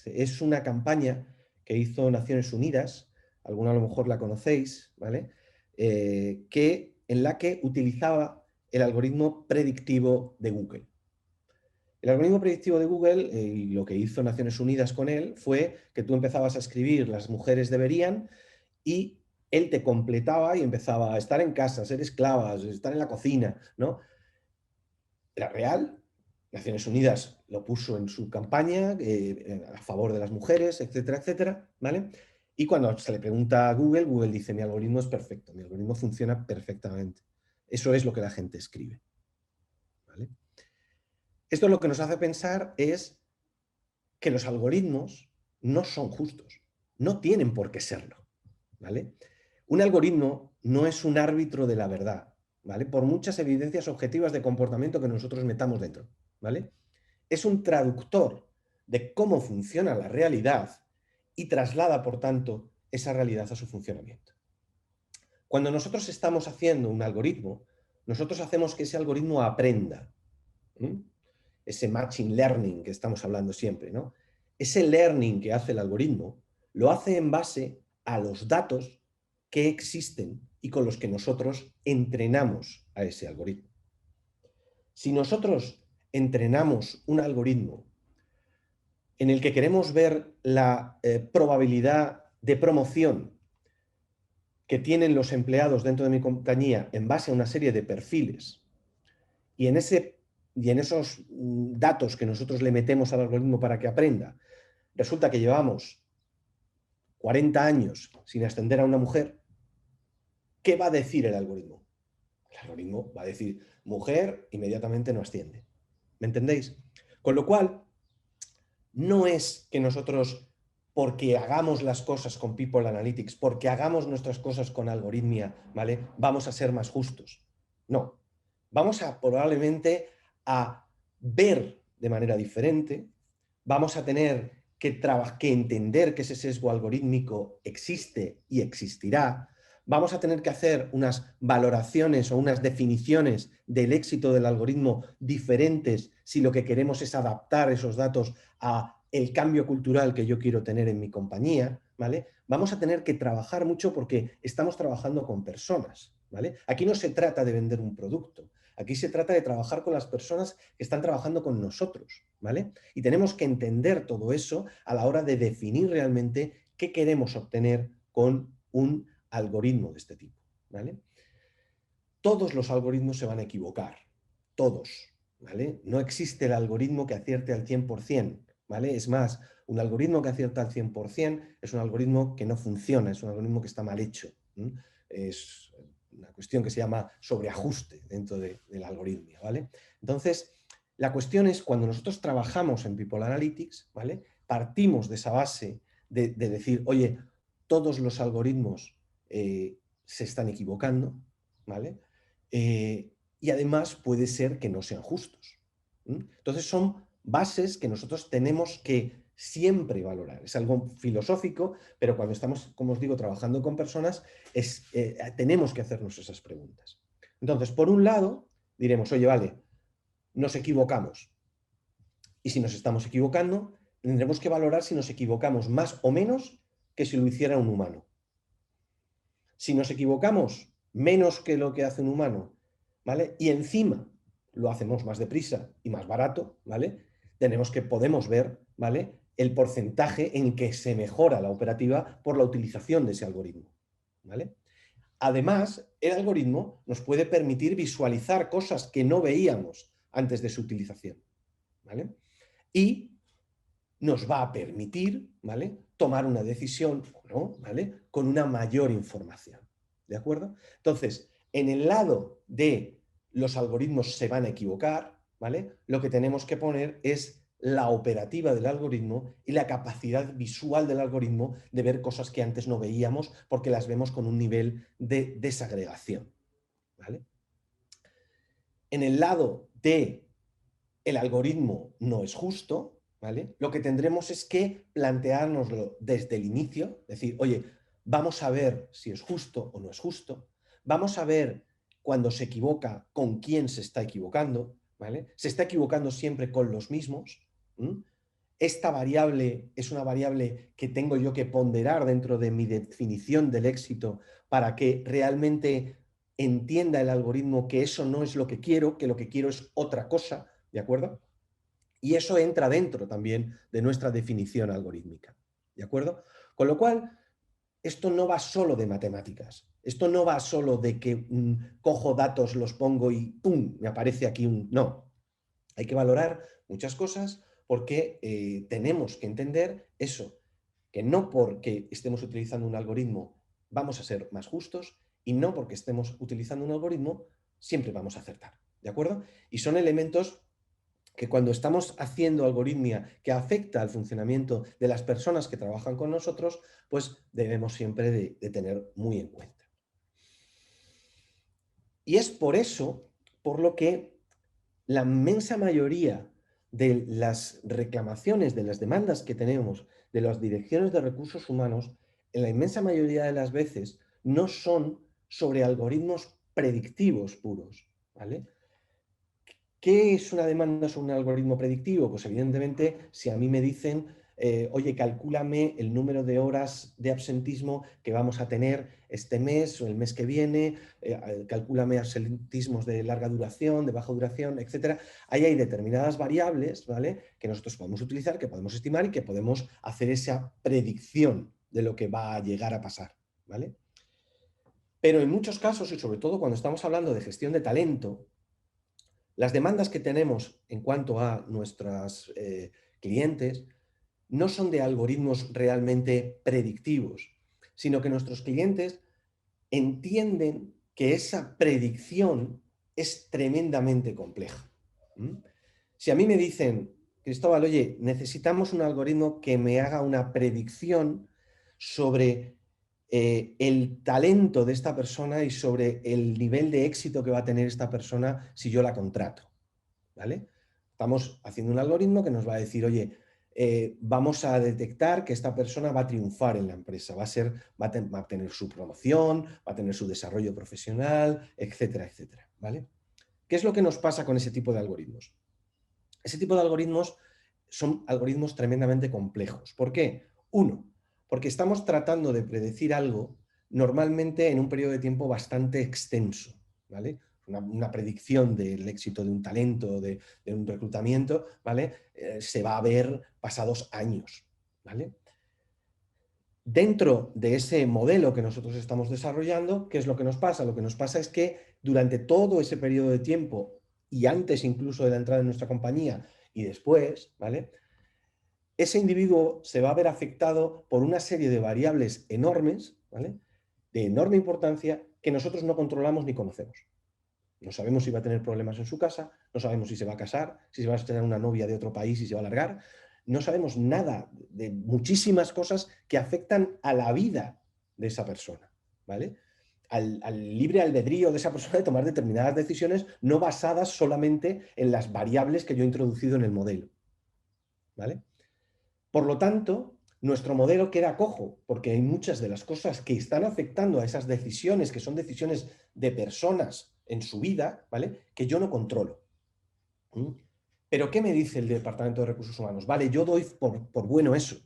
es una campaña que hizo Naciones Unidas, alguna a lo mejor la conocéis, ¿vale?, en la que utilizaba el algoritmo predictivo de Google. El algoritmo predictivo de Google, y lo que hizo Naciones Unidas con él, fue que tú empezabas a escribir las mujeres deberían y él te completaba y empezaba a estar en casa, ser esclavas, estar en la cocina, ¿no? Era real. Naciones Unidas lo puso en su campaña a favor de las mujeres, etcétera, etcétera, ¿vale? Y cuando se le pregunta a Google, Google dice, mi algoritmo es perfecto, mi algoritmo funciona perfectamente. Eso es lo que la gente escribe, ¿vale? Esto lo que nos hace pensar es que los algoritmos no son justos, no tienen por qué serlo, ¿vale? Un algoritmo no es un árbitro de la verdad, ¿vale?, por muchas evidencias objetivas de comportamiento que nosotros metamos dentro, ¿vale? Es un traductor de cómo funciona la realidad y traslada, por tanto, esa realidad a su funcionamiento. Cuando nosotros estamos haciendo un algoritmo, nosotros hacemos que ese algoritmo aprenda. Ese machine learning que estamos hablando siempre, ¿no? Ese learning que hace el algoritmo lo hace en base a los datos que existen y con los que nosotros entrenamos a ese algoritmo. Si nosotros entrenamos un algoritmo en el que queremos ver la probabilidad de promoción que tienen los empleados dentro de mi compañía en base a una serie de perfiles, y en ese y en esos datos que nosotros le metemos al algoritmo para que aprenda, resulta que llevamos 40 años sin ascender a una mujer, ¿qué va a decir el algoritmo? El algoritmo va a decir, mujer, inmediatamente no asciende. ¿Me entendéis? Con lo cual, no es que nosotros, porque hagamos las cosas con People Analytics, porque hagamos nuestras cosas con algoritmia, ¿vale? Vamos a ser más justos. No. Vamos a probablemente a ver de manera diferente, vamos a tener que entender que ese sesgo algorítmico existe y existirá, vamos a tener que hacer unas valoraciones o unas definiciones del éxito del algoritmo diferentes si lo que queremos es adaptar esos datos a el cambio cultural que yo quiero tener en mi compañía, ¿vale? Vamos a tener que trabajar mucho porque estamos trabajando con personas, ¿vale? Aquí no se trata de vender un producto, aquí se trata de trabajar con las personas que están trabajando con nosotros, ¿vale? Y tenemos que entender todo eso a la hora de definir realmente qué queremos obtener con un algoritmo de este tipo, ¿vale? Todos los algoritmos se van a equivocar, todos, ¿vale? No existe el algoritmo que acierte al 100%, ¿vale? Es más, un algoritmo que acierta al 100% es un algoritmo que no funciona, es un algoritmo que está mal hecho. Es una cuestión que se llama sobreajuste dentro del algoritmo, ¿vale? Entonces, la cuestión es cuando nosotros trabajamos en People Analytics, ¿vale? Partimos de esa base de decir, oye, todos los algoritmos se están equivocando, ¿vale? Y además puede ser que no sean justos. Entonces son bases que nosotros tenemos que siempre valorar. Es algo filosófico, pero cuando estamos, como os digo, trabajando con personas, tenemos que hacernos esas preguntas. Entonces, por un lado, diremos, oye, vale, nos equivocamos. Y si nos estamos equivocando, tendremos que valorar si nos equivocamos más o menos que si lo hiciera un humano. Si nos equivocamos menos que lo que hace un humano, ¿vale? Y encima lo hacemos más deprisa y más barato, ¿vale? Podemos ver, ¿vale? El porcentaje en que se mejora la operativa por la utilización de ese algoritmo, ¿vale? Además, el algoritmo nos puede permitir visualizar cosas que no veíamos antes de su utilización, ¿vale? Y nos va a permitir, ¿vale?, tomar una decisión o no, ¿vale?, con una mayor información. ¿De acuerdo? Entonces, en el lado de los algoritmos se van a equivocar, ¿vale?, lo que tenemos que poner es la operativa del algoritmo y la capacidad visual del algoritmo de ver cosas que antes no veíamos porque las vemos con un nivel de desagregación, ¿vale? En el lado de el algoritmo no es justo, ¿vale? Lo que tendremos es que planteárnoslo desde el inicio, decir, oye, vamos a ver si es justo o no es justo, vamos a ver cuando se equivoca con quién se está equivocando, ¿vale? Se está equivocando siempre con los mismos. Esta variable es una variable que tengo yo que ponderar dentro de mi definición del éxito para que realmente entienda el algoritmo que eso no es lo que quiero, que lo que quiero es otra cosa, ¿de acuerdo? Y eso entra dentro también de nuestra definición algorítmica, ¿de acuerdo? Con lo cual, esto no va solo de matemáticas, esto no va solo de que cojo datos, los pongo y ¡pum!, me aparece aquí un... No, hay que valorar muchas cosas porque tenemos que entender eso, que no porque estemos utilizando un algoritmo vamos a ser más justos y no porque estemos utilizando un algoritmo siempre vamos a acertar, ¿de acuerdo? Y son elementos que cuando estamos haciendo algoritmia que afecta al funcionamiento de las personas que trabajan con nosotros, pues debemos siempre de tener muy en cuenta. Y es por eso, por lo que la inmensa mayoría de las reclamaciones, de las demandas que tenemos de las direcciones de recursos humanos, en la inmensa mayoría de las veces no son sobre algoritmos predictivos puros, ¿vale? ¿Qué es una demanda sobre un algoritmo predictivo? Pues evidentemente, si a mí me dicen, oye, calcúlame el número de horas de absentismo que vamos a tener este mes o el mes que viene, calcúlame absentismos de larga duración, de baja duración, etcétera. Ahí hay determinadas variables, ¿vale?, que nosotros podemos utilizar, que podemos estimar y que podemos hacer esa predicción de lo que va a llegar a pasar, ¿vale? Pero en muchos casos, y sobre todo cuando estamos hablando de gestión de talento, Las demandas que tenemos en cuanto a nuestros clientes no son de algoritmos realmente predictivos, sino que nuestros clientes entienden que esa predicción es tremendamente compleja. Si a mí me dicen, Cristóbal, oye, necesitamos un algoritmo que me haga una predicción sobre el talento de esta persona y sobre el nivel de éxito que va a tener esta persona si yo la contrato, ¿vale? Estamos haciendo un algoritmo que nos va a decir, oye, vamos a detectar que esta persona va a triunfar en la empresa, va a tener su promoción, va a tener su desarrollo profesional, etcétera, etcétera, ¿vale? ¿Qué es lo que nos pasa con ese tipo de algoritmos? Ese tipo de algoritmos son algoritmos tremendamente complejos. ¿Por qué? Uno, porque estamos tratando de predecir algo normalmente en un periodo de tiempo bastante extenso, ¿vale? Una predicción del éxito de un talento, de un reclutamiento, ¿vale? Se va a ver pasados años, ¿vale? Dentro de ese modelo que nosotros estamos desarrollando, ¿qué es lo que nos pasa? Lo que nos pasa es que durante todo ese periodo de tiempo y antes incluso de la entrada en nuestra compañía y después, ¿vale? Ese individuo se va a ver afectado por una serie de variables enormes, ¿vale? De enorme importancia que nosotros no controlamos ni conocemos. No sabemos si va a tener problemas en su casa, no sabemos si se va a casar, si se va a tener una novia de otro país y se va a largar. No sabemos nada de muchísimas cosas que afectan a la vida de esa persona, ¿vale? Al libre albedrío de esa persona de tomar determinadas decisiones no basadas solamente en las variables que yo he introducido en el modelo, ¿vale? Por lo tanto, nuestro modelo queda cojo, porque hay muchas de las cosas que están afectando a esas decisiones, que son decisiones de personas en su vida, ¿vale? Que yo no controlo. Pero ¿qué me dice el Departamento de Recursos Humanos? Vale, yo doy por bueno eso.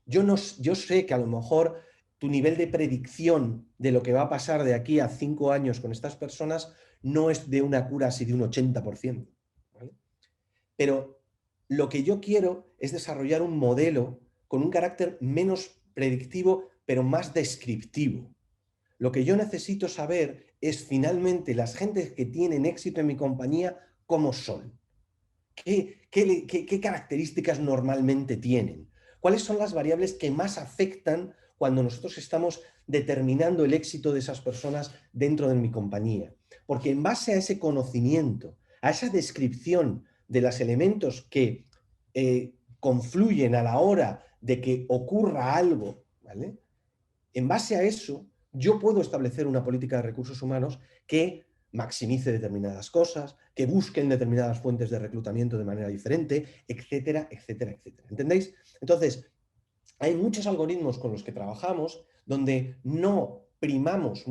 Yo sé que a lo mejor tu nivel de predicción de lo que va a pasar de aquí a 5 años con estas personas no es de una cura así de un 80%, ¿vale? Pero lo que yo quiero es desarrollar un modelo con un carácter menos predictivo, pero más descriptivo. Lo que yo necesito saber es finalmente las gentes que tienen éxito en mi compañía, cómo son. ¿Qué características normalmente tienen? ¿Cuáles son las variables que más afectan cuando nosotros estamos determinando el éxito de esas personas dentro de mi compañía? Porque en base a ese conocimiento, a esa descripción de los elementos que confluyen a la hora de que ocurra algo, ¿vale? En base a eso, yo puedo establecer una política de recursos humanos que maximice determinadas cosas, que busquen determinadas fuentes de reclutamiento de manera diferente, etcétera, etcétera, etcétera. ¿Entendéis? Entonces, hay muchos algoritmos con los que trabajamos donde no primamos,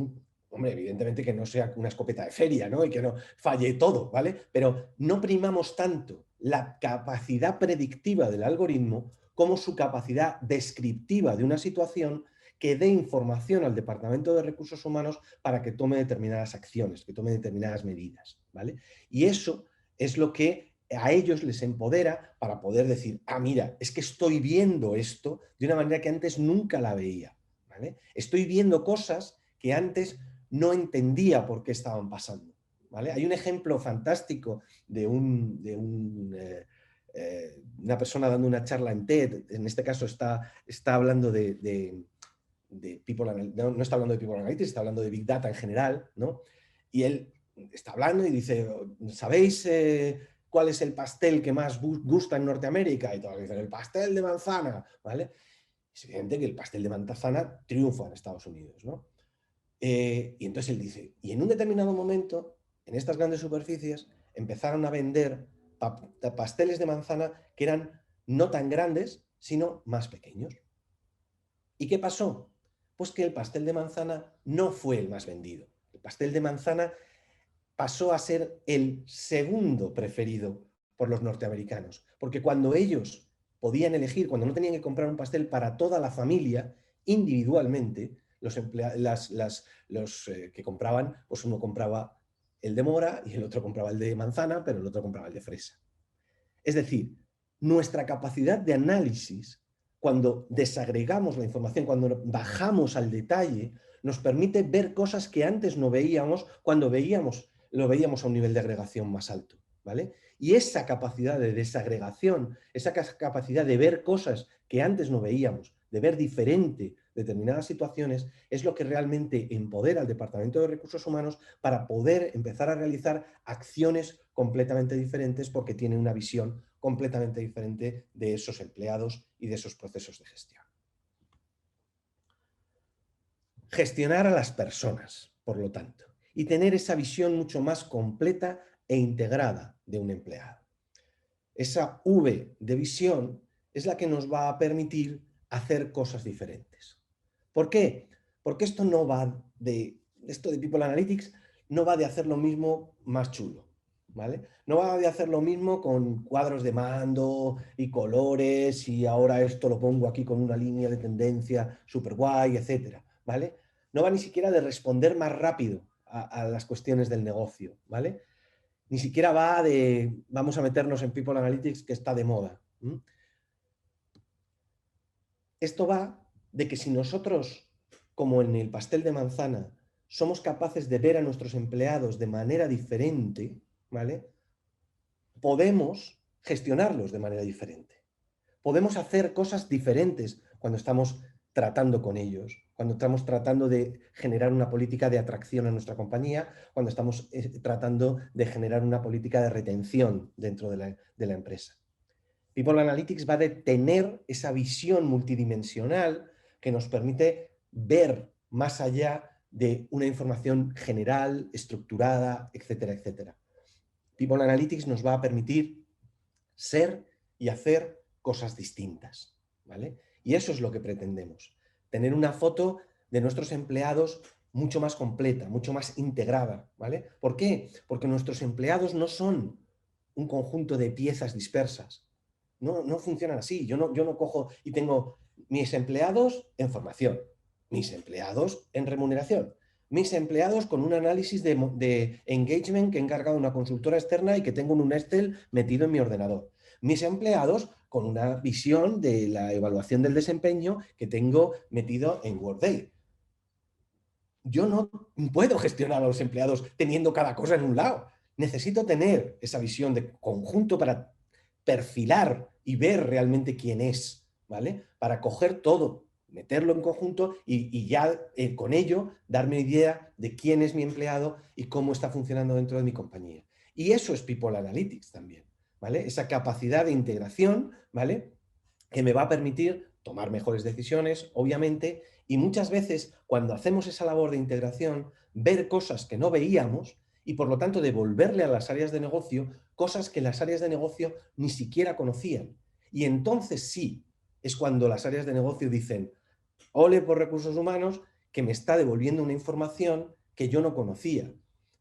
hombre, evidentemente que no sea una escopeta de feria, ¿no? Y que no falle todo, ¿vale? Pero no primamos tanto la capacidad predictiva del algoritmo como su capacidad descriptiva de una situación que dé información al Departamento de Recursos Humanos para que tome determinadas acciones, que tome determinadas medidas, ¿vale? Y eso es lo que a ellos les empodera para poder decir, ah, mira, es que estoy viendo esto de una manera que antes nunca la veía, ¿vale? Estoy viendo cosas que antes no entendía por qué estaban pasando, ¿vale? Hay un ejemplo fantástico de una persona dando una charla en TED, en este caso está hablando de People Analytics, no está hablando de People Analytics, está hablando de Big Data en general, ¿no? Y él está hablando y dice, ¿sabéis cuál es el pastel que más gusta en Norteamérica? Y todos dicen, el pastel de manzana, ¿vale? Es evidente que el pastel de manzana triunfa en Estados Unidos, ¿no? Y entonces él dice, y en un determinado momento, en estas grandes superficies, empezaron a vender pasteles de manzana que eran no tan grandes, sino más pequeños. ¿Y qué pasó? Pues que el pastel de manzana no fue el más vendido. El pastel de manzana pasó a ser el segundo preferido por los norteamericanos, porque cuando ellos podían elegir, cuando no tenían que comprar un pastel para toda la familia individualmente, los que compraban, pues uno compraba el de mora y el otro compraba el de manzana, pero el otro compraba el de fresa. Es decir, nuestra capacidad de análisis, cuando desagregamos la información, cuando bajamos al detalle, nos permite ver cosas que antes no veíamos cuando veíamos lo veíamos a un nivel de agregación más alto, ¿vale? Y esa capacidad de desagregación, esa capacidad de ver cosas que antes no veíamos, de ver diferente determinadas situaciones, es lo que realmente empodera al Departamento de Recursos Humanos para poder empezar a realizar acciones completamente diferentes porque tiene una visión completamente diferente de esos empleados y de esos procesos de gestión. Gestionar a las personas, por lo tanto, y tener esa visión mucho más completa e integrada de un empleado. Esa V de visión es la que nos va a permitir hacer cosas diferentes. ¿Por qué? Porque esto no va esto de People Analytics no va de hacer lo mismo más chulo, ¿vale? No va de hacer lo mismo con cuadros de mando y colores y ahora esto lo pongo aquí con una línea de tendencia súper guay, etcétera, ¿vale? No va ni siquiera de responder más rápido a las cuestiones del negocio, ¿vale? Ni siquiera va de vamos a meternos en People Analytics que está de moda. Esto va de que si nosotros, como en el pastel de manzana, somos capaces de ver a nuestros empleados de manera diferente, ¿vale? Podemos gestionarlos de manera diferente. Podemos hacer cosas diferentes cuando estamos tratando con ellos, cuando estamos tratando de generar una política de atracción a nuestra compañía, cuando estamos tratando de generar una política de retención dentro de la empresa. People Analytics va de tener esa visión multidimensional que nos permite ver más allá de una información general, estructurada, etcétera, etcétera. People Analytics nos va a permitir ser y hacer cosas distintas, ¿vale? Y eso es lo que pretendemos, tener una foto de nuestros empleados mucho más completa, mucho más integrada, ¿vale? ¿Por qué? Porque nuestros empleados no son un conjunto de piezas dispersas. No funcionan así. Yo no cojo y tengo mis empleados en formación, mis empleados en remuneración, mis empleados con un análisis de engagement que he encargado a una consultora externa y que tengo en un Excel metido en mi ordenador. Mis empleados con una visión de la evaluación del desempeño que tengo metido en Workday. Yo no puedo gestionar a los empleados teniendo cada cosa en un lado. Necesito tener esa visión de conjunto para perfilar y ver realmente quién es, ¿vale? Para coger todo, meterlo en conjunto y ya con ello darme idea de quién es mi empleado y cómo está funcionando dentro de mi compañía. Y eso es People Analytics también, ¿vale? Esa capacidad de integración, ¿vale? Que me va a permitir tomar mejores decisiones, obviamente, y muchas veces cuando hacemos esa labor de integración, ver cosas que no veíamos y por lo tanto devolverle a las áreas de negocio cosas que las áreas de negocio ni siquiera conocían. Y entonces sí, es cuando las áreas de negocio dicen, ole por recursos humanos, que me está devolviendo una información que yo no conocía.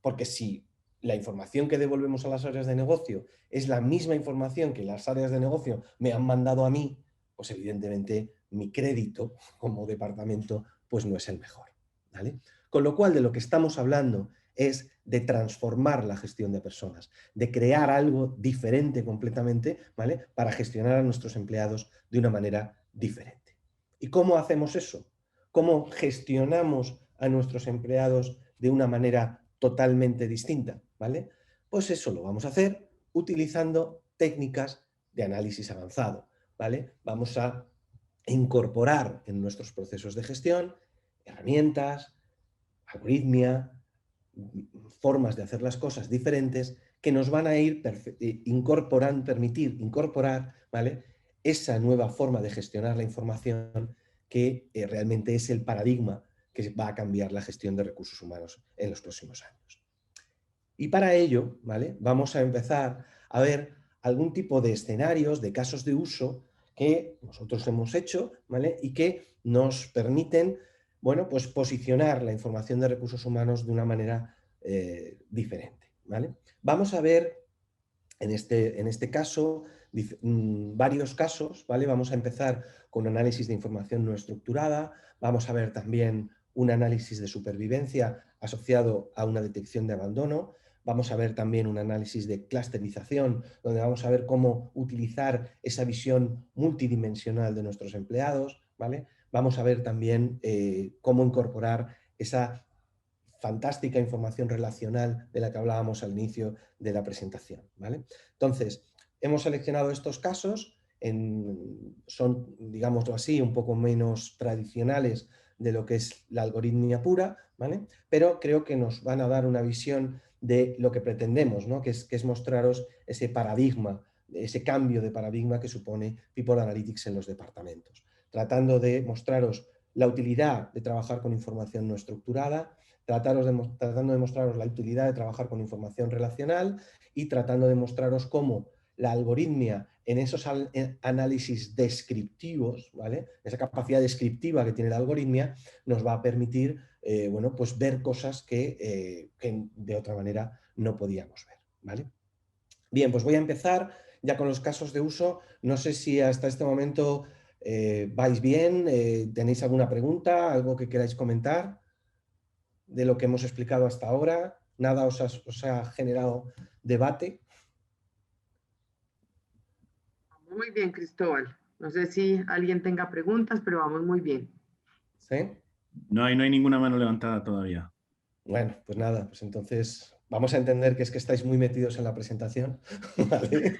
Porque si la información que devolvemos a las áreas de negocio es la misma información que las áreas de negocio me han mandado a mí, pues evidentemente mi crédito como departamento pues no es el mejor, ¿vale? Con lo cual de lo que estamos hablando es de transformar la gestión de personas, de crear algo diferente completamente, ¿vale? Para gestionar a nuestros empleados de una manera diferente. ¿Y cómo hacemos eso? ¿Cómo gestionamos a nuestros empleados de una manera totalmente distinta? ¿Vale? Pues eso lo vamos a hacer utilizando técnicas de análisis avanzado, ¿vale? Vamos a incorporar en nuestros procesos de gestión herramientas, algoritmia, formas de hacer las cosas diferentes que nos van a ir permitir incorporar, ¿vale? Esa nueva forma de gestionar la información que realmente es el paradigma que va a cambiar la gestión de recursos humanos en los próximos años. Y para ello, ¿vale? Vamos a empezar a ver algún tipo de escenarios, de casos de uso que nosotros hemos hecho, ¿vale? Y que nos permiten, bueno, pues posicionar la información de recursos humanos de una manera diferente, ¿vale? Vamos a ver en este caso varios casos, ¿vale? Vamos a empezar con análisis de información no estructurada, vamos a ver también un análisis de supervivencia asociado a una detección de abandono, vamos a ver también un análisis de clusterización, donde vamos a ver cómo utilizar esa visión multidimensional de nuestros empleados, ¿vale? Vamos a ver también cómo incorporar esa fantástica información relacional de la que hablábamos al inicio de la presentación, ¿vale? Entonces, hemos seleccionado estos casos, son, digámoslo así, un poco menos tradicionales de lo que es la algoritmia pura, ¿vale? Pero creo que nos van a dar una visión de lo que pretendemos, ¿no? que es mostraros ese paradigma, ese cambio de paradigma que supone People Analytics en los departamentos, tratando de mostraros la utilidad de trabajar con información no estructurada, tratando de mostraros la utilidad de trabajar con información relacional y tratando de mostraros cómo la algoritmia en esos análisis descriptivos, ¿vale? Esa capacidad descriptiva que tiene la algoritmia nos va a permitir bueno, pues ver cosas que de otra manera no podíamos ver, ¿vale? Bien, pues voy a empezar ya con los casos de uso. No sé si hasta este momento vais bien, tenéis alguna pregunta, algo que queráis comentar de lo que hemos explicado hasta ahora. ¿Nada os ha generado debate? Muy bien, Cristóbal. No sé si alguien tenga preguntas, pero vamos muy bien. ¿Sí? No hay ninguna mano levantada todavía. Bueno, pues nada, pues entonces vamos a entender que es que estáis muy metidos en la presentación, ¿vale?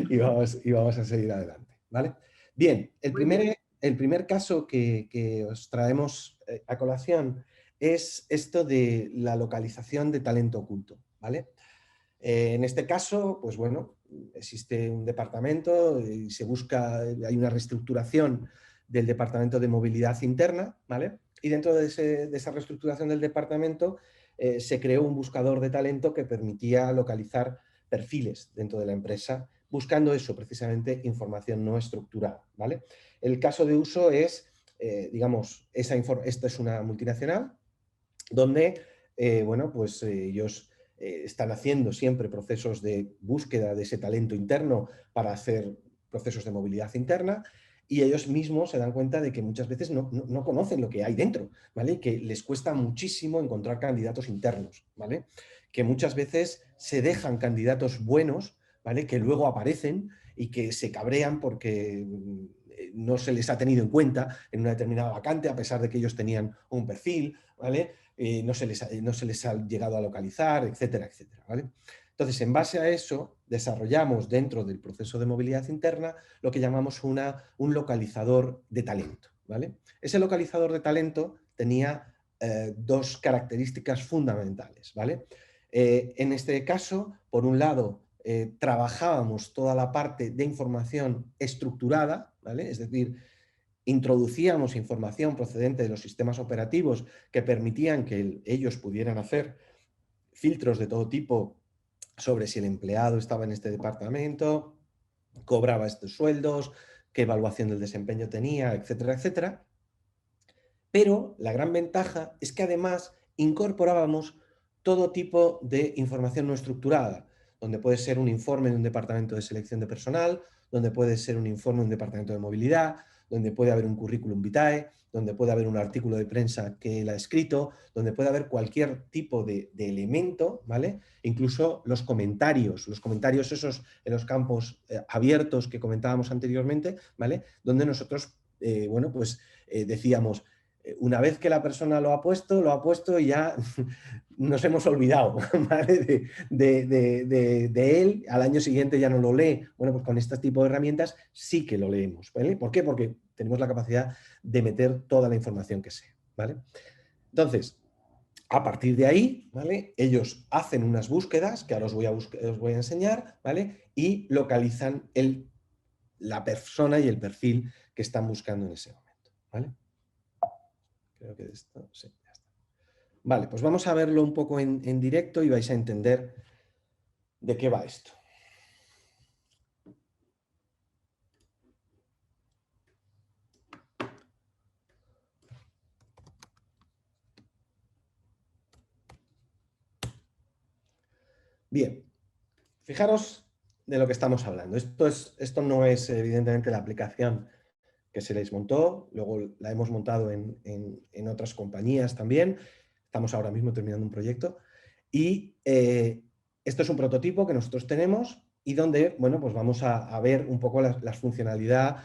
y vamos a seguir adelante, ¿vale? Bien, el primer caso que os traemos a colación es esto de la localización de talento oculto, ¿vale? En este caso, pues bueno, existe un departamento y se busca, hay una reestructuración del departamento de movilidad interna, ¿vale? Y dentro de esa reestructuración del departamento se creó un buscador de talento que permitía localizar perfiles dentro de la empresa, buscando eso, precisamente información no estructurada, ¿vale? El caso de uso es, digamos, esta es una multinacional donde, bueno, pues ellos están haciendo siempre procesos de búsqueda de ese talento interno para hacer procesos de movilidad interna, y ellos mismos se dan cuenta de que muchas veces no conocen lo que hay dentro, ¿vale? Que les cuesta muchísimo encontrar candidatos internos, ¿vale? Que muchas veces se dejan candidatos buenos, ¿vale? Que luego aparecen y que se cabrean porque no se les ha tenido en cuenta en una determinada vacante, a pesar de que ellos tenían un perfil, ¿vale? No se les ha llegado a localizar, etcétera, etcétera, ¿vale? Entonces, en base a eso, desarrollamos dentro del proceso de movilidad interna lo que llamamos un localizador de talento, ¿vale? Ese localizador de talento tenía dos características fundamentales, ¿vale? En este caso, por un lado, trabajábamos toda la parte de información estructurada, ¿vale? Es decir, introducíamos información procedente de los sistemas operativos que permitían que ellos pudieran hacer filtros de todo tipo sobre si el empleado estaba en este departamento, cobraba estos sueldos, qué evaluación del desempeño tenía, etcétera, etcétera. Pero la gran ventaja es que además incorporábamos todo tipo de información no estructurada, donde puede ser un informe de un departamento de selección de personal, donde puede ser un informe de un departamento de movilidad, donde puede haber un currículum vitae, donde puede haber un artículo de prensa que él ha escrito, donde puede haber cualquier tipo de elemento, ¿vale? Incluso los comentarios esos en los campos abiertos que comentábamos anteriormente, ¿vale? Donde nosotros, bueno, pues decíamos, una vez que la persona lo ha puesto y ya nos hemos olvidado, ¿vale? de él, al año siguiente ya no lo lee. Bueno, pues con este tipo de herramientas sí que lo leemos, ¿vale? ¿Por qué? Porque tenemos la capacidad de meter toda la información que sea, ¿vale? Entonces, a partir de ahí, ¿vale? Ellos hacen unas búsquedas, que ahora os voy a enseñar, ¿vale? Y localizan la persona y el perfil que están buscando en ese momento, ¿vale? Creo que esto, sí, ya está. Vale, pues vamos a verlo un poco en directo y vais a entender de qué va esto. Bien, fijaros de lo que estamos hablando. Esto no es evidentemente la aplicación que se les montó, luego la hemos montado en otras compañías también. Estamos ahora mismo terminando un proyecto y esto es un prototipo que nosotros tenemos y donde, bueno, pues vamos a ver un poco la funcionalidad,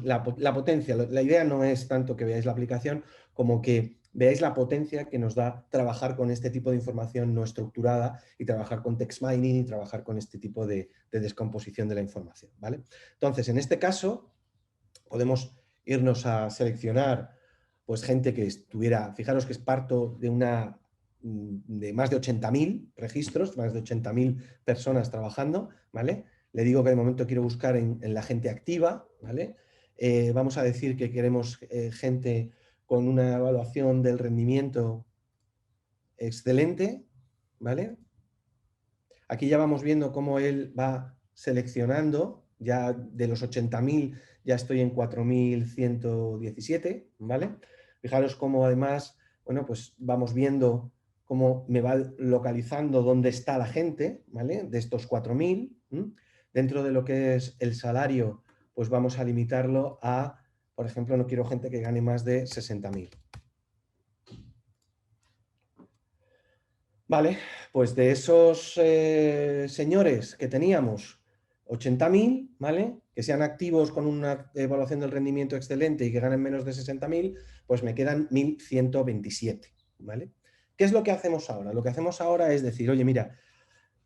la potencia. La idea no es tanto que veáis la aplicación como que veáis la potencia que nos da trabajar con este tipo de información no estructurada y trabajar con text mining y trabajar con este tipo de descomposición de la información, ¿vale? Entonces, en este caso, podemos irnos a seleccionar pues gente que estuviera, fijaros que es parto de más de 80.000 registros, más de 80.000 personas trabajando, ¿vale? Le digo que de momento quiero buscar en la gente activa, ¿vale? Vamos a decir que queremos gente con una evaluación del rendimiento excelente, ¿vale? Aquí ya vamos viendo cómo él va seleccionando, ya de los 80.000 ya estoy en 4.117, ¿vale? Fijaros cómo además, bueno, pues vamos viendo cómo me va localizando dónde está la gente, ¿vale? De estos 4.000, dentro de lo que es el salario, pues vamos a limitarlo a, por ejemplo, no quiero gente que gane más de 60.000. Vale, pues de esos señores que teníamos, 80.000, ¿vale? Que sean activos con una evaluación del rendimiento excelente y que ganen menos de 60.000, pues me quedan 1.127, ¿vale? ¿Qué es lo que hacemos ahora? Lo que hacemos ahora es decir, oye, mira,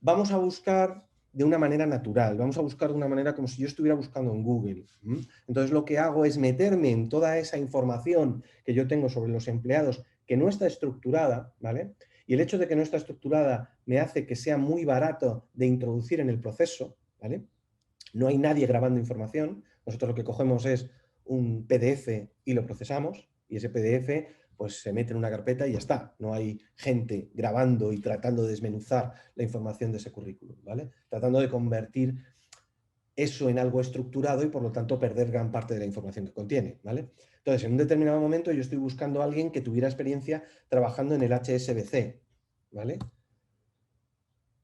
vamos a buscar de una manera natural, vamos a buscar de una manera como si yo estuviera buscando en Google. Entonces lo que hago es meterme en toda esa información que yo tengo sobre los empleados que no está estructurada, ¿vale? Y el hecho de que no está estructurada me hace que sea muy barato de introducir en el proceso, ¿vale? No hay nadie grabando información, nosotros lo que cogemos es un PDF y lo procesamos, y ese PDF pues se mete en una carpeta y ya está. No hay gente grabando y tratando de desmenuzar la información de ese currículum, ¿vale? Tratando de convertir eso en algo estructurado y por lo tanto perder gran parte de la información que contiene, ¿vale? Entonces, en un determinado momento yo estoy buscando a alguien que tuviera experiencia trabajando en el HSBC, ¿vale?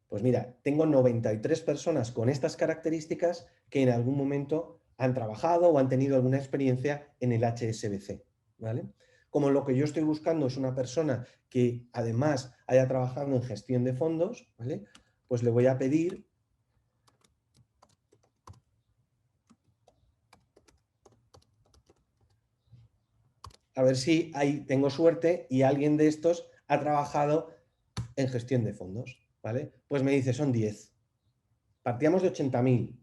Pues mira, tengo 93 personas con estas características que en algún momento han trabajado o han tenido alguna experiencia en el HSBC, ¿vale? Como lo que yo estoy buscando es una persona que además haya trabajado en gestión de fondos, ¿vale? Pues le voy a pedir a ver si ahí tengo suerte y alguien de estos ha trabajado en gestión de fondos, ¿vale? Pues me dice, son 10. Partíamos de 80.000,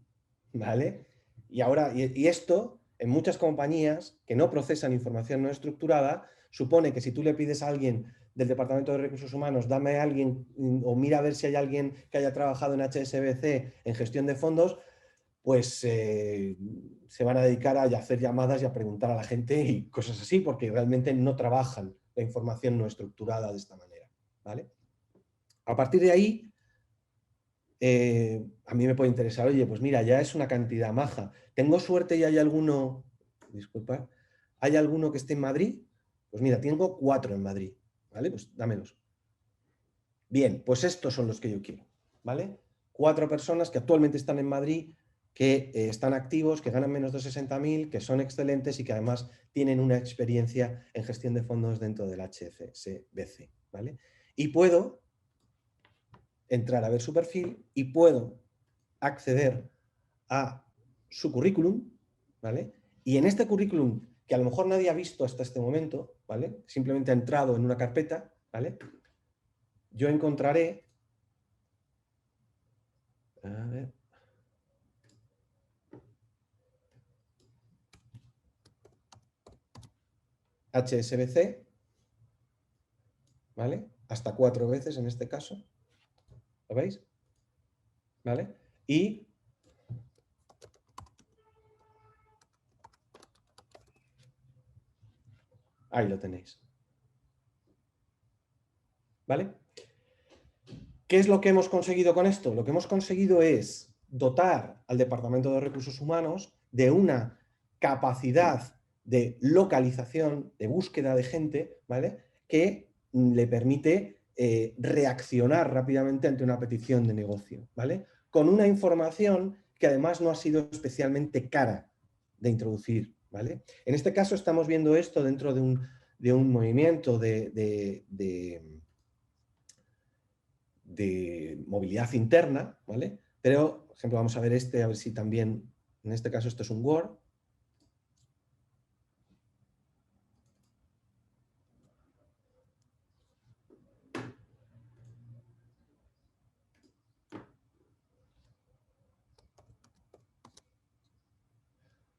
¿vale? Y ahora, y esto, en muchas compañías que no procesan información no estructurada, supone que si tú le pides a alguien del Departamento de Recursos Humanos, dame a alguien o mira a ver si hay alguien que haya trabajado en HSBC en gestión de fondos, pues se van a dedicar a hacer llamadas y a preguntar a la gente y cosas así, porque realmente no trabajan la información no estructurada de esta manera, ¿vale? A partir de ahí, a mí me puede interesar, oye, pues mira, ya es una cantidad maja. ¿Tengo suerte y hay alguno, disculpa, hay alguno que esté en Madrid? Pues mira, tengo 4 en Madrid, ¿vale? Pues dámelos. Bien, pues estos son los que yo quiero, ¿vale? 4 personas que actualmente están en Madrid, que están activos, que ganan menos de 60.000, que son excelentes y que además tienen una experiencia en gestión de fondos dentro del HSBC, ¿vale? Y puedo entrar a ver su perfil y puedo acceder a su currículum, ¿vale? Y en este currículum, que a lo mejor nadie ha visto hasta este momento, ¿vale? Simplemente ha entrado en una carpeta, ¿vale? Yo encontraré, a ver, HSBC, ¿vale? Hasta 4 veces en este caso, ¿lo veis? ¿Vale? Y ahí lo tenéis. ¿Vale? ¿Qué es lo que hemos conseguido con esto? Lo que hemos conseguido es dotar al Departamento de Recursos Humanos de una capacidad de localización, de búsqueda de gente, ¿vale? Que le permite reaccionar rápidamente ante una petición de negocio, ¿vale? Con una información que además no ha sido especialmente cara de introducir, ¿vale? En este caso estamos viendo esto dentro de un movimiento de movilidad interna, ¿vale? Pero, por ejemplo, vamos a ver a ver si también, en este caso esto es un Word.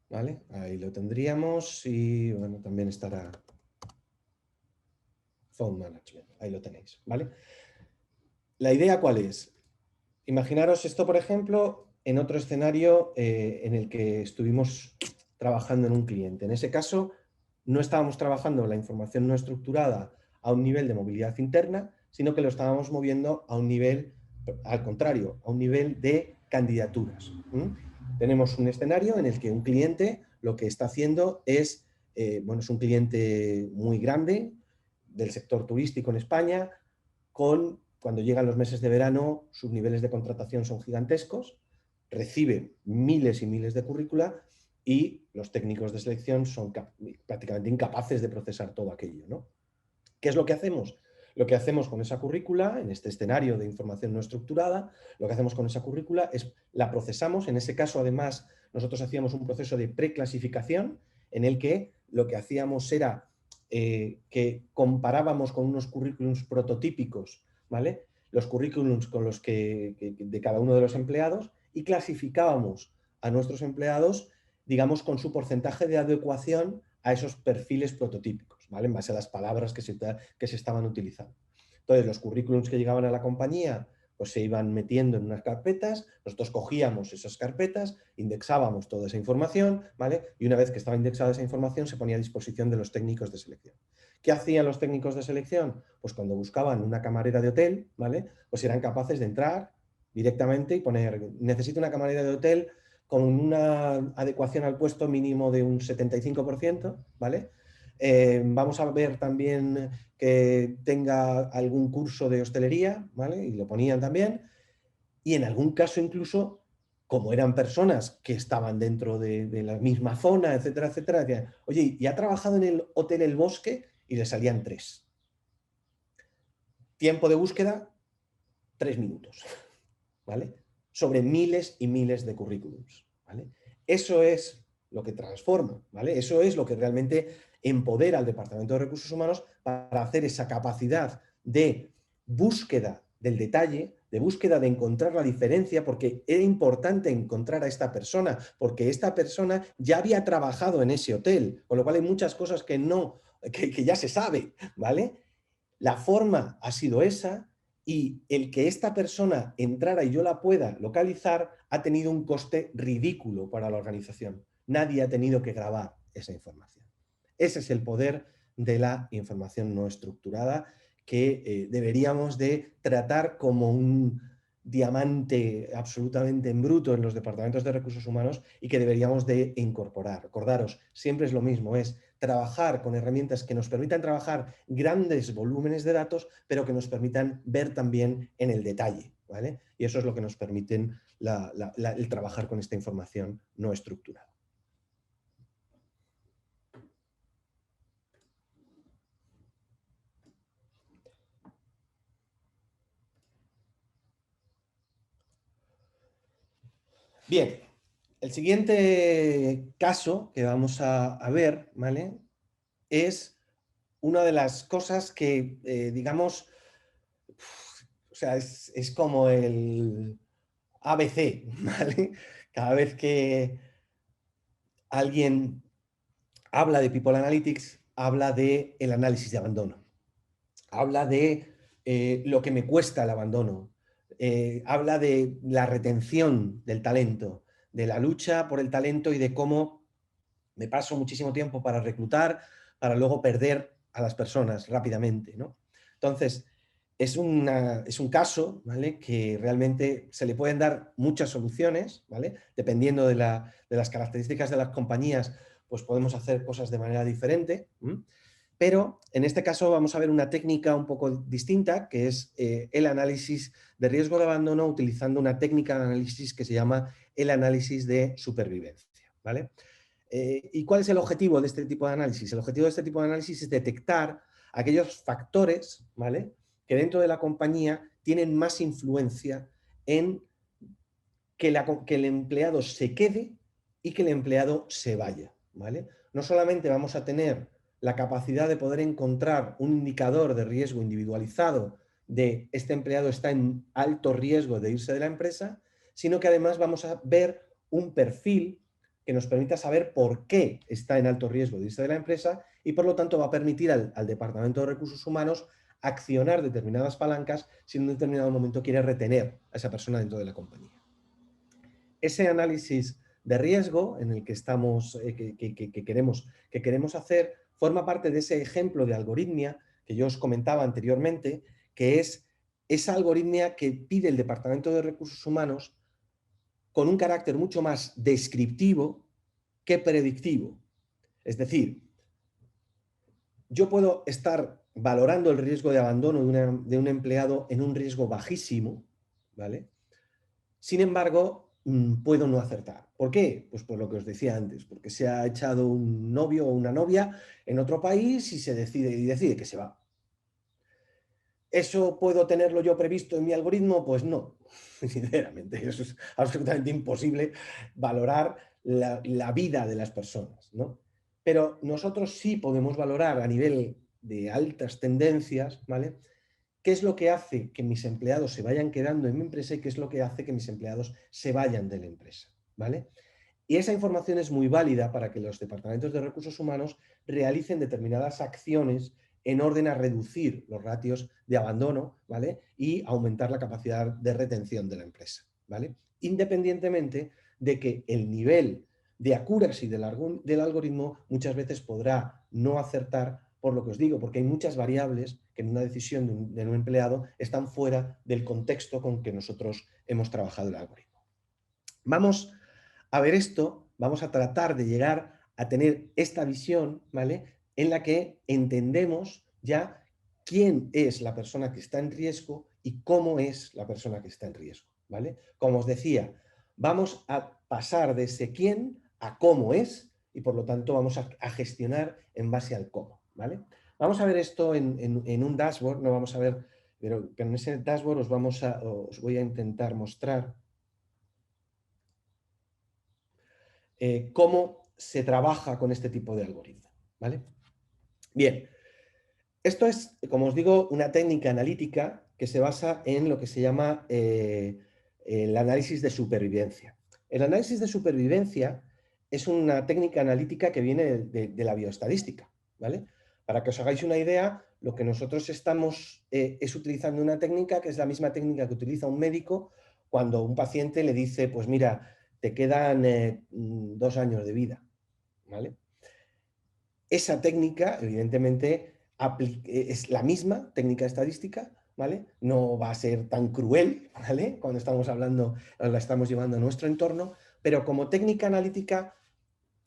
¿vale? Ahí lo tendríamos y bueno, también estará Phone Management, ahí lo tenéis, ¿vale? La idea, ¿cuál es? Imaginaros esto, por ejemplo, en otro escenario en el que estuvimos trabajando en un cliente. En ese caso, no estábamos trabajando la información no estructurada a un nivel de movilidad interna, sino que lo estábamos moviendo a un nivel, al contrario, a un nivel de candidaturas. Tenemos un escenario en el que un cliente lo que está haciendo es, bueno, es un cliente muy grande del sector turístico en España, cuando llegan los meses de verano, sus niveles de contratación son gigantescos, recibe miles y miles de currícula y los técnicos de selección son prácticamente incapaces de procesar todo aquello, ¿no? ¿Qué es lo que hacemos? Lo que hacemos con esa currícula, en este escenario de información no estructurada, lo que hacemos con esa currícula es la procesamos. En ese caso, además, nosotros hacíamos un proceso de preclasificación en el que lo que hacíamos era que comparábamos con unos currículums prototípicos, ¿vale? Los currículums con los de cada uno de los empleados y clasificábamos a nuestros empleados, digamos, con su porcentaje de adecuación a esos perfiles prototípicos, ¿vale? En base a las palabras que se estaban utilizando. Entonces, los currículums que llegaban a la compañía pues se iban metiendo en unas carpetas, nosotros cogíamos esas carpetas, indexábamos toda esa información, ¿vale? Y una vez que estaba indexada esa información se ponía a disposición de los técnicos de selección. ¿Qué hacían los técnicos de selección? Pues cuando buscaban una camarera de hotel, ¿vale? Pues eran capaces de entrar directamente y poner, necesito una camarera de hotel con una adecuación al puesto mínimo de un 75%, ¿vale? Vamos a ver también que tenga algún curso de hostelería, ¿vale? Y lo ponían también. Y en algún caso incluso, como eran personas que estaban dentro de la misma zona, etcétera, etcétera, decían, oye, ¿y ha trabajado en el Hotel El Bosque? Y le salían 3. Tiempo de búsqueda, 3 minutos, ¿vale? Sobre miles y miles de currículums, ¿vale? Eso es lo que transforma, ¿vale? Eso es lo que realmente empodera al Departamento de Recursos Humanos para hacer esa capacidad de búsqueda del detalle, de búsqueda de encontrar la diferencia, porque era importante encontrar a esta persona, porque esta persona ya había trabajado en ese hotel, con lo cual hay muchas cosas que ya se sabe, ¿vale? La forma ha sido esa y el que esta persona entrara y yo la pueda localizar ha tenido un coste ridículo para la organización. Nadie ha tenido que grabar esa información. Ese es el poder de la información no estructurada que deberíamos de tratar como un diamante absolutamente en bruto en los departamentos de recursos humanos y que deberíamos de incorporar. Acordaros, siempre es lo mismo, es trabajar con herramientas que nos permitan trabajar grandes volúmenes de datos, pero que nos permitan ver también en el detalle, ¿vale? Y eso es lo que nos permiten el trabajar con esta información no estructurada. Bien, el siguiente caso que vamos a ver, ¿vale? Es una de las cosas que, digamos, o sea, es como el ABC, ¿vale? Cada vez que alguien habla de People Analytics, habla de el análisis de abandono, habla de lo que me cuesta el abandono, habla de la retención del talento, de la lucha por el talento y de cómo me paso muchísimo tiempo para reclutar, para luego perder a las personas rápidamente, ¿no? Entonces, es un caso, ¿vale? Que realmente se le pueden dar muchas soluciones, ¿vale? Dependiendo de las características de las compañías, pues podemos hacer cosas de manera diferente. Pero en este caso vamos a ver una técnica un poco distinta, que es el análisis de riesgo de abandono utilizando una técnica de análisis que se llama el análisis de supervivencia, ¿vale? ¿Y cuál es el objetivo de este tipo de análisis? El objetivo de este tipo de análisis es detectar aquellos factores, ¿vale?, que dentro de la compañía tienen más influencia en que el empleado se quede y que el empleado se vaya, ¿vale? No solamente vamos a tener la capacidad de poder encontrar un indicador de riesgo individualizado de este empleado está en alto riesgo de irse de la empresa, sino que además vamos a ver un perfil que nos permita saber por qué está en alto riesgo de irse de la empresa y por lo tanto va a permitir al Departamento de Recursos Humanos accionar determinadas palancas si en un determinado momento quiere retener a esa persona dentro de la compañía. Ese análisis de riesgo en el que estamos, que queremos hacer, forma parte de ese ejemplo de algoritmia que yo os comentaba anteriormente, que es esa algoritmia que pide el Departamento de Recursos Humanos con un carácter mucho más descriptivo que predictivo. Es decir, yo puedo estar valorando el riesgo de abandono de un empleado en un riesgo bajísimo, ¿vale? Sin embargo, puedo no acertar. ¿Por qué? Pues por lo que os decía antes, porque se ha echado un novio o una novia en otro país y decide que se va. ¿Eso puedo tenerlo yo previsto en mi algoritmo? Pues no, sinceramente, eso es absolutamente imposible valorar la vida de las personas, ¿no? Pero nosotros sí podemos valorar a nivel de altas tendencias, ¿vale? ¿Qué es lo que hace que mis empleados se vayan quedando en mi empresa y qué es lo que hace que mis empleados se vayan de la empresa, ¿vale? Y esa información es muy válida para que los departamentos de recursos humanos realicen determinadas acciones en orden a reducir los ratios de abandono, ¿vale? Y aumentar la capacidad de retención de la empresa, ¿vale? Independientemente de que el nivel de accuracy del algoritmo muchas veces podrá no acertar, por lo que os digo, porque hay muchas variables que en una decisión de un empleado están fuera del contexto con que nosotros hemos trabajado el algoritmo. Vamos a ver esto, vamos a tratar de llegar a tener esta visión, ¿vale? En la que entendemos ya quién es la persona que está en riesgo y cómo es la persona que está en riesgo, ¿vale? Como os decía, vamos a pasar de ese quién a cómo es y por lo tanto vamos a gestionar en base al cómo, ¿vale? Vamos a ver esto en un dashboard, no vamos a ver, pero en ese dashboard os voy a intentar mostrar cómo se trabaja con este tipo de algoritmo, ¿vale? Bien, esto es, como os digo, una técnica analítica que se basa en lo que se llama el análisis de supervivencia. El análisis de supervivencia es una técnica analítica que viene de la bioestadística, ¿vale? Para que os hagáis una idea, lo que nosotros estamos es utilizando una técnica que es la misma técnica que utiliza un médico cuando un paciente le dice, pues mira, te quedan 2 años de vida, ¿vale? Esa técnica, evidentemente, es la misma técnica estadística, ¿vale? No va a ser tan cruel, ¿vale? Cuando estamos hablando, la estamos llevando a nuestro entorno, pero como técnica analítica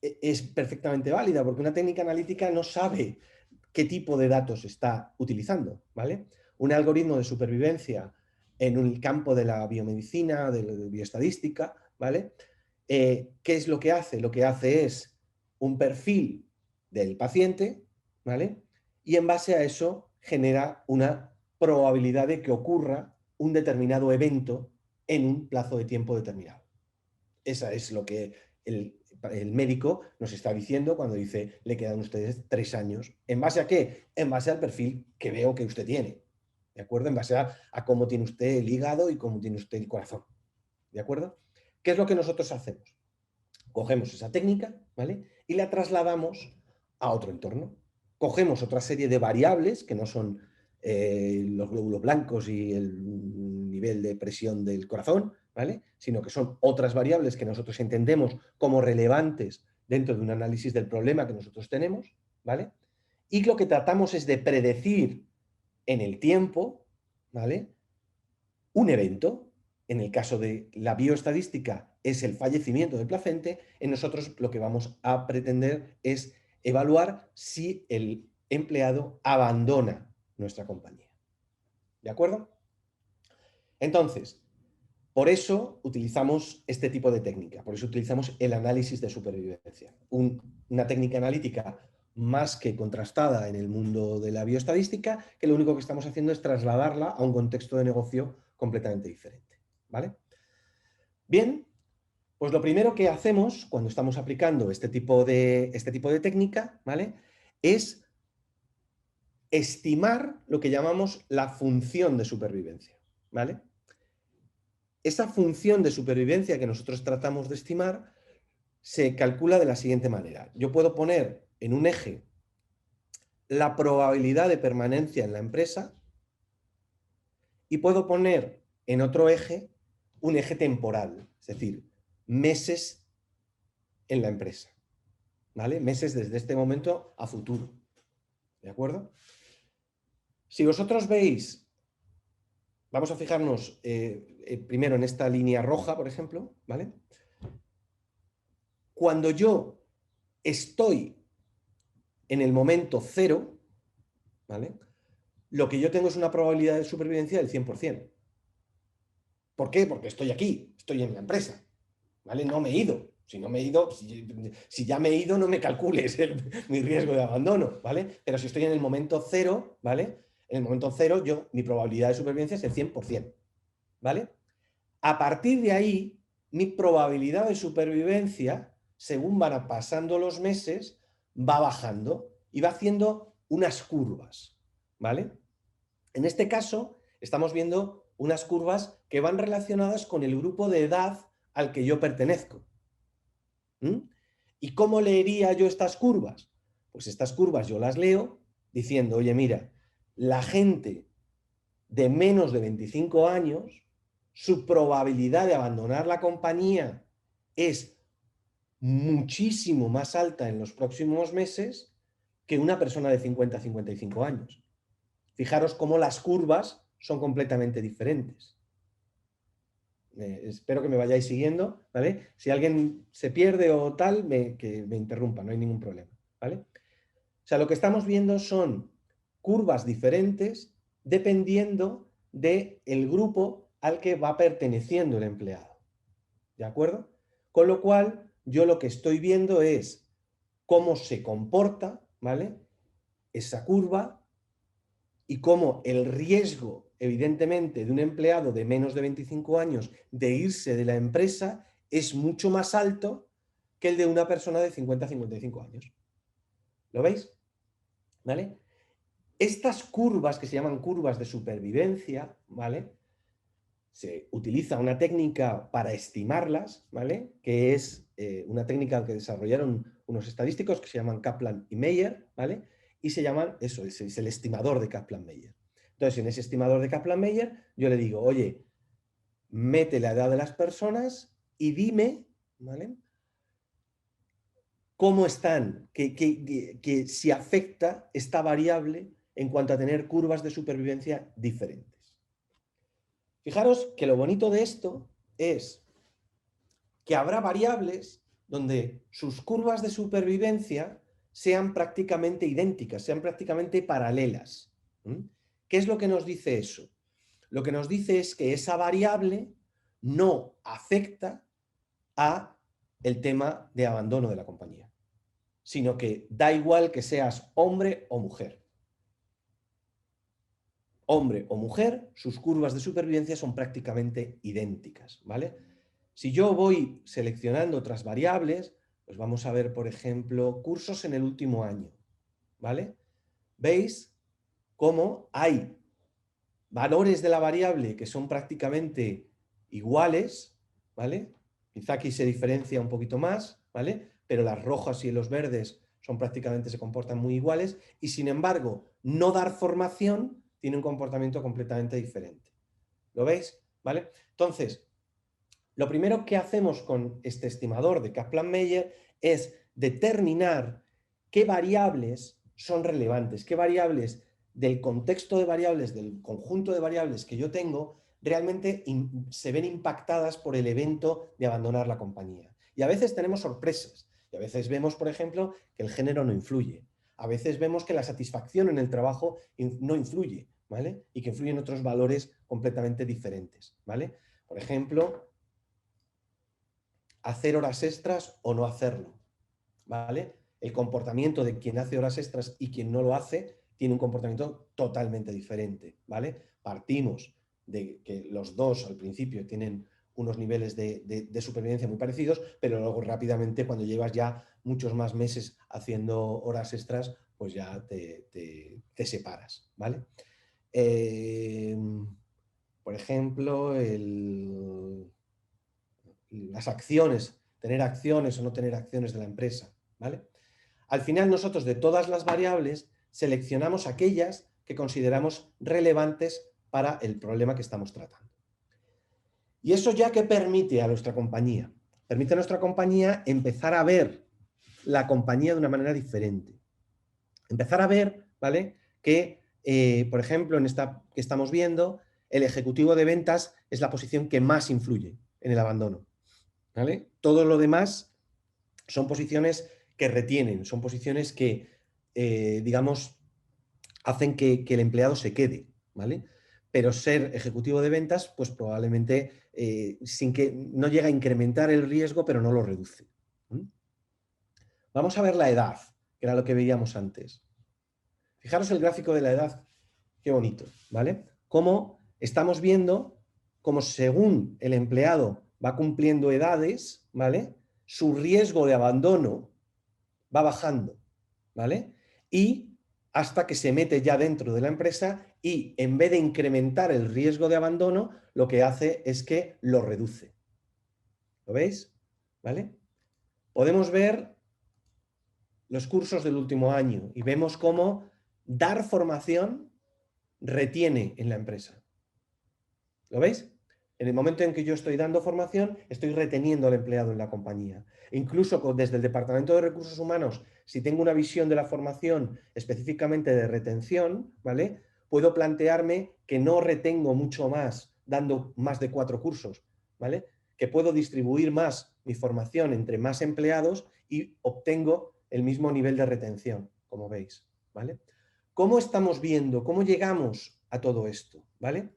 es perfectamente válida, porque una técnica analítica no sabe qué tipo de datos está utilizando, ¿vale? Un algoritmo de supervivencia en el campo de la biomedicina, de la bioestadística, ¿vale? ¿Qué es lo que hace? Lo que hace es un perfil del paciente, ¿vale? Y en base a eso genera una probabilidad de que ocurra un determinado evento en un plazo de tiempo determinado. Esa es lo que el médico nos está diciendo cuando dice le quedan a ustedes 3 años. ¿En base a qué? En base al perfil que veo que usted tiene. ¿De acuerdo? En base a cómo tiene usted el hígado y cómo tiene usted el corazón. ¿De acuerdo? ¿Qué es lo que nosotros hacemos? Cogemos esa técnica, ¿vale? Y la trasladamos a otro entorno. Cogemos otra serie de variables que no son los glóbulos blancos y el nivel de presión del corazón, ¿vale? Sino que son otras variables que nosotros entendemos como relevantes dentro de un análisis del problema que nosotros tenemos, ¿vale? Y lo que tratamos es de predecir en el tiempo, ¿vale? Un evento. En el caso de la bioestadística es el fallecimiento del paciente, en nosotros lo que vamos a pretender es evaluar si el empleado abandona nuestra compañía. ¿De acuerdo? Entonces, por eso utilizamos este tipo de técnica, por eso utilizamos el análisis de supervivencia. Una técnica analítica más que contrastada en el mundo de la bioestadística, que lo único que estamos haciendo es trasladarla a un contexto de negocio completamente diferente, ¿vale? Bien, pues lo primero que hacemos cuando estamos aplicando este tipo de técnica, ¿vale? Es estimar lo que llamamos la función de supervivencia, ¿vale? Esa función de supervivencia que nosotros tratamos de estimar se calcula de la siguiente manera. Yo puedo poner en un eje la probabilidad de permanencia en la empresa y puedo poner en otro eje un eje temporal, es decir, meses en la empresa, ¿vale? Meses desde este momento a futuro, ¿de acuerdo? Si vosotros veis, vamos a fijarnos primero en esta línea roja, por ejemplo, ¿vale? Cuando yo estoy en el momento cero, ¿vale? Lo que yo tengo es una probabilidad de supervivencia del 100%. ¿Por qué? Porque estoy aquí, estoy en la empresa, ¿vale? No me he ido. Si no me he ido, si ya me he ido, no me calcules mi riesgo de abandono, ¿vale? Pero si estoy en el momento cero, ¿vale? En el momento cero, mi probabilidad de supervivencia es el 100%, ¿vale? A partir de ahí, mi probabilidad de supervivencia, según van pasando los meses, va bajando y va haciendo unas curvas, ¿vale? En este caso, estamos viendo unas curvas que van relacionadas con el grupo de edad al que yo pertenezco. ¿Y cómo leería yo estas curvas? Pues estas curvas yo las leo diciendo, oye, mira, la gente de menos de 25 años, su probabilidad de abandonar la compañía es muchísimo más alta en los próximos meses que una persona de 50 a 55 años. Fijaros cómo las curvas son completamente diferentes. Espero que me vayáis siguiendo, ¿vale? Si alguien se pierde o tal, que me interrumpa, no hay ningún problema, ¿vale? O sea, lo que estamos viendo son curvas diferentes dependiendo del grupo al que va perteneciendo el empleado, ¿de acuerdo? Con lo cual, yo lo que estoy viendo es cómo se comporta, ¿vale? Esa curva y cómo el riesgo, evidentemente, de un empleado de menos de 25 años de irse de la empresa es mucho más alto que el de una persona de 50 a 55 años. ¿Lo veis? ¿Vale? Estas curvas, que se llaman curvas de supervivencia, ¿vale? Se utiliza una técnica para estimarlas, ¿vale? Que es una técnica que desarrollaron unos estadísticos que se llaman Kaplan y Meier, ¿vale? Y se llaman, eso, es el estimador de Kaplan-Meier. Entonces, en ese estimador de Kaplan-Meier, yo le digo, oye, mete la edad de las personas y dime, ¿vale? Cómo están, que si afecta esta variable en cuanto a tener curvas de supervivencia diferentes. Fijaros que lo bonito de esto es que habrá variables donde sus curvas de supervivencia sean prácticamente idénticas, sean prácticamente paralelas. ¿Qué es lo que nos dice eso? Lo que nos dice es que esa variable no afecta a el tema de abandono de la compañía, sino que da igual que seas hombre o mujer. Hombre o mujer, sus curvas de supervivencia son prácticamente idénticas, ¿vale? Si yo voy seleccionando otras variables, pues vamos a ver, por ejemplo, cursos en el último año, ¿vale? ¿Veis cómo hay valores de la variable que son prácticamente iguales, ¿vale? Quizá aquí se diferencia un poquito más, ¿vale? Pero las rojas y los verdes son prácticamente, se comportan muy iguales y sin embargo, no dar formación tiene un comportamiento completamente diferente. ¿Lo veis? ¿Vale? Entonces, lo primero que hacemos con este estimador de Kaplan-Meier es determinar qué variables son relevantes, qué variables del contexto de variables, del conjunto de variables que yo tengo, realmente se ven impactadas por el evento de abandonar la compañía. Y a veces tenemos sorpresas. Y a veces vemos, por ejemplo, que el género no influye. A veces vemos que la satisfacción en el trabajo no influye, ¿vale? Y que influyen otros valores completamente diferentes, ¿vale? Por ejemplo, hacer horas extras o no hacerlo, ¿vale? El comportamiento de quien hace horas extras y quien no lo hace tiene un comportamiento totalmente diferente, ¿vale? Partimos de que los dos al principio tienen unos niveles de supervivencia muy parecidos, pero luego rápidamente cuando llevas ya muchos más meses haciendo horas extras, pues ya te separas, ¿vale? Por ejemplo, las acciones tener acciones o no tener acciones de la empresa, ¿vale? Al final nosotros de todas las variables seleccionamos aquellas que consideramos relevantes para el problema que estamos tratando. ¿Y eso ya qué permite a nuestra compañía? Permite a nuestra compañía empezar a ver la compañía de una manera diferente. Empezar a ver, ¿vale?, que, por ejemplo, en esta que estamos viendo, el ejecutivo de ventas es la posición que más influye en el abandono, ¿vale? Todo lo demás son posiciones que retienen, son posiciones que, digamos, hacen que el empleado se quede, ¿vale? Pero ser ejecutivo de ventas, pues probablemente sin que no llega a incrementar el riesgo, pero no lo reduce. Vamos a ver la edad, que era lo que veíamos antes. Fijaros el gráfico de la edad, qué bonito, ¿vale? Cómo estamos viendo cómo según el empleado va cumpliendo edades, ¿vale?, su riesgo de abandono va bajando, ¿vale? Y hasta que se mete ya dentro de la empresa y en vez de incrementar el riesgo de abandono, lo que hace es que lo reduce. ¿Lo veis? ¿Vale? Podemos ver los cursos del último año y vemos cómo dar formación retiene en la empresa. ¿Lo veis? En el momento en que yo estoy dando formación, estoy reteniendo al empleado en la compañía. Incluso desde el Departamento de Recursos Humanos, si tengo una visión de la formación específicamente de retención, ¿vale?, puedo plantearme que no retengo mucho más dando más de 4 cursos, ¿vale?, que puedo distribuir más mi formación entre más empleados y obtengo el mismo nivel de retención, como veis, ¿vale? ¿Cómo estamos viendo? ¿Cómo llegamos a todo esto? ¿Vale?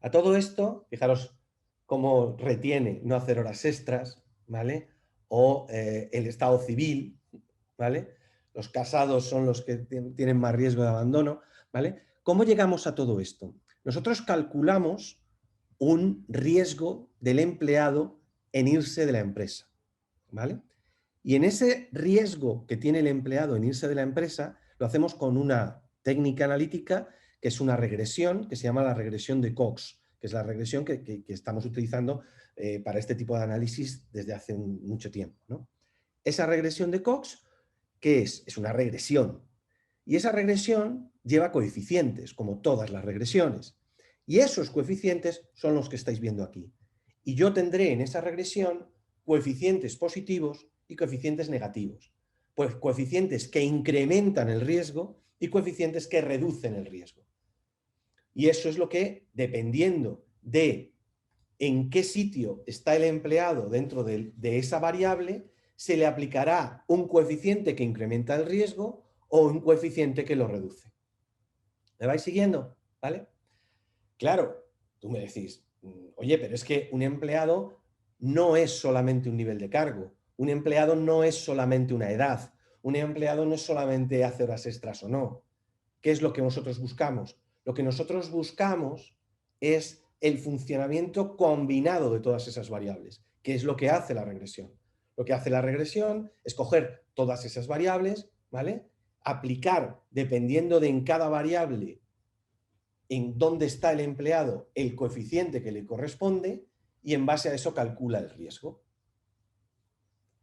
A todo esto, fijaros cómo retiene no hacer horas extras, ¿vale? O el estado civil, ¿vale? Los casados son los que tienen más riesgo de abandono, ¿vale? ¿Cómo llegamos a todo esto? Nosotros calculamos un riesgo del empleado en irse de la empresa, ¿vale? Y en ese riesgo que tiene el empleado en irse de la empresa, lo hacemos con una técnica analítica que es una regresión, que se llama la regresión de Cox, que es la regresión que estamos utilizando para este tipo de análisis desde hace mucho tiempo, ¿no? Esa regresión de Cox, ¿qué es? Es una regresión. Y esa regresión lleva coeficientes, como todas las regresiones. Y esos coeficientes son los que estáis viendo aquí. Y yo tendré en esa regresión coeficientes positivos y coeficientes negativos. Pues coeficientes que incrementan el riesgo y coeficientes que reducen el riesgo. Y eso es lo que, dependiendo de en qué sitio está el empleado dentro de esa variable, se le aplicará un coeficiente que incrementa el riesgo o un coeficiente que lo reduce. ¿Me vais siguiendo? ¿Vale? Claro, tú me decís, oye, pero es que un empleado no es solamente un nivel de cargo, un empleado no es solamente una edad, un empleado no es solamente hacer horas extras o no. ¿Qué es lo que nosotros buscamos? Lo que nosotros buscamos es el funcionamiento combinado de todas esas variables, que es lo que hace la regresión. Lo que hace la regresión es coger todas esas variables, ¿vale?, aplicar, dependiendo de en cada variable en dónde está el empleado, el coeficiente que le corresponde, y en base a eso calcula el riesgo.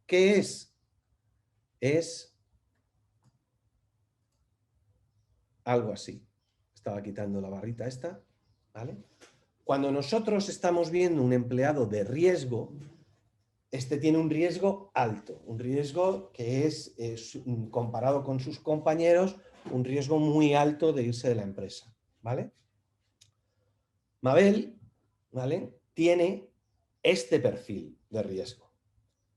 ¿Qué es? Es algo así. Estaba quitando la barrita esta, ¿vale? Cuando nosotros estamos viendo un empleado de riesgo, este tiene un riesgo alto, un riesgo que es comparado con sus compañeros, un riesgo muy alto de irse de la empresa, ¿vale? Mabel, ¿vale?, tiene este perfil de riesgo.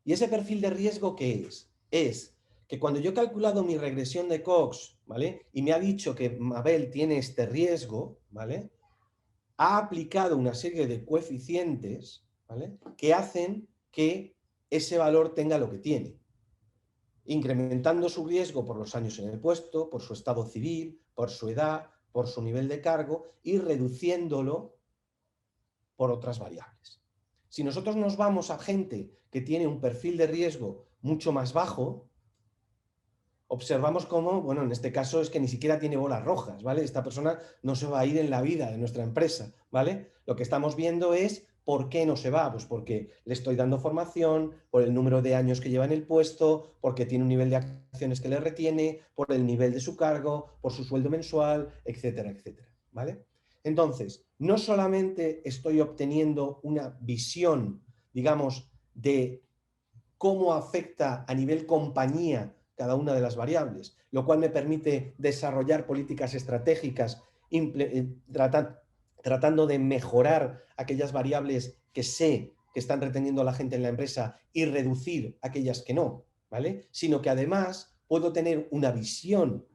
¿Y ese perfil de riesgo qué es? Es que cuando yo he calculado mi regresión de Cox, ¿vale?, y me ha dicho que Mabel tiene este riesgo, ¿vale?, ha aplicado una serie de coeficientes, ¿vale?, que hacen que ese valor tenga lo que tiene, incrementando su riesgo por los años en el puesto, por su estado civil, por su edad, por su nivel de cargo y reduciéndolo por otras variables. Si nosotros nos vamos a gente que tiene un perfil de riesgo mucho más bajo, observamos cómo, bueno, en este caso es que ni siquiera tiene bolas rojas, ¿vale? Esta persona no se va a ir en la vida de nuestra empresa, ¿vale? Lo que estamos viendo es ¿Por qué no se va? Pues porque le estoy dando formación, por el número de años que lleva en el puesto, porque tiene un nivel de acciones que le retiene, por el nivel de su cargo, por su sueldo mensual, etcétera, etcétera, ¿vale? Entonces, no solamente estoy obteniendo una visión, digamos, de cómo afecta a nivel compañía cada una de las variables, lo cual me permite desarrollar políticas estratégicas tratando de mejorar aquellas variables que sé que están reteniendo a la gente en la empresa y reducir aquellas que no, ¿vale? Sino que además puedo tener una visión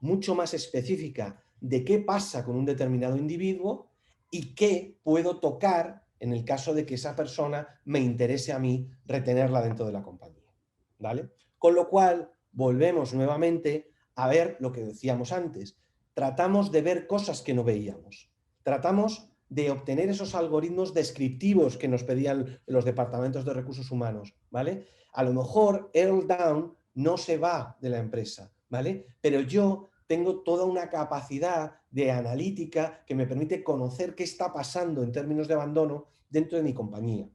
mucho más específica de qué pasa con un determinado individuo y qué puedo tocar en el caso de que esa persona me interese a mí retenerla dentro de la compañía, ¿vale? Con lo cual, volvemos nuevamente a ver lo que decíamos antes. Tratamos de ver cosas que no veíamos. Tratamos de obtener esos algoritmos descriptivos que nos pedían los departamentos de recursos humanos, ¿vale? A lo mejor Earl Down no se va de la empresa, ¿vale? Pero yo tengo toda una capacidad de analítica que me permite conocer qué está pasando en términos de abandono dentro de mi compañía.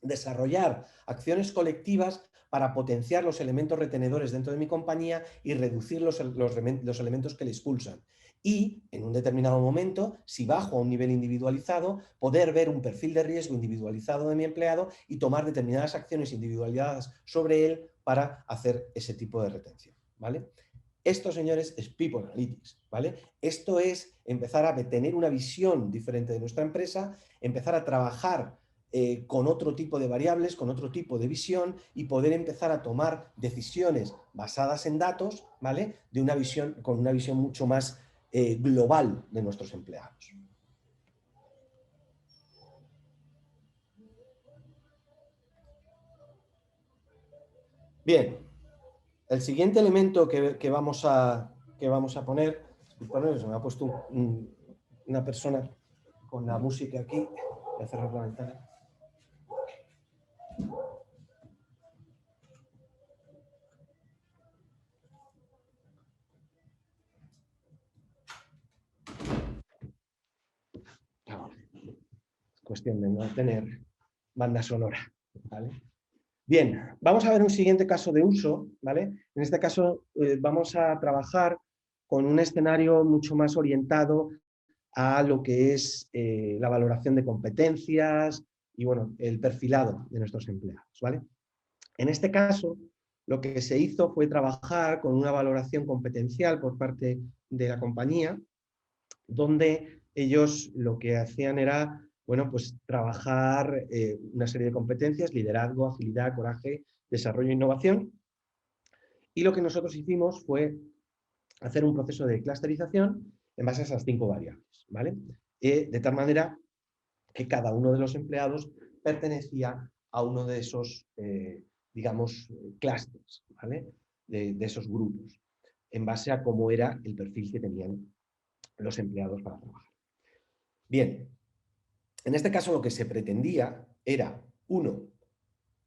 Desarrollar acciones colectivas para potenciar los elementos retenedores dentro de mi compañía y reducir los elementos que le expulsan. Y en un determinado momento, si bajo a un nivel individualizado, poder ver un perfil de riesgo individualizado de mi empleado y tomar determinadas acciones individualizadas sobre él para hacer ese tipo de retención, ¿vale? Esto, señores, es People Analytics, ¿vale? Esto es empezar a tener una visión diferente de nuestra empresa, empezar a trabajar con otro tipo de variables, con otro tipo de visión y poder empezar a tomar decisiones basadas en datos, ¿vale? Con una visión mucho más global de nuestros empleados. Bien, el siguiente elemento que vamos a poner, disculpadme, se me ha puesto una persona con la música aquí, voy a cerrar la ventana. Es cuestión de no tener banda sonora, ¿vale? Bien, vamos a ver un siguiente caso de uso, ¿vale? En este caso vamos a trabajar con un escenario mucho más orientado a lo que es la valoración de competencias y, bueno, el perfilado de nuestros empleados, ¿vale? En este caso, lo que se hizo fue trabajar con una valoración competencial por parte de la compañía, donde ellos lo que hacían era, bueno, pues trabajar una serie de competencias: liderazgo, agilidad, coraje, desarrollo e innovación. Y lo que nosotros hicimos fue hacer un proceso de clusterización en base a esas 5 variables, ¿vale? De tal manera que cada uno de los empleados pertenecía a uno de esos, digamos, clústeres, ¿vale? De esos grupos, en base a cómo era el perfil que tenían los empleados para trabajar. Bien, en este caso lo que se pretendía era, 1,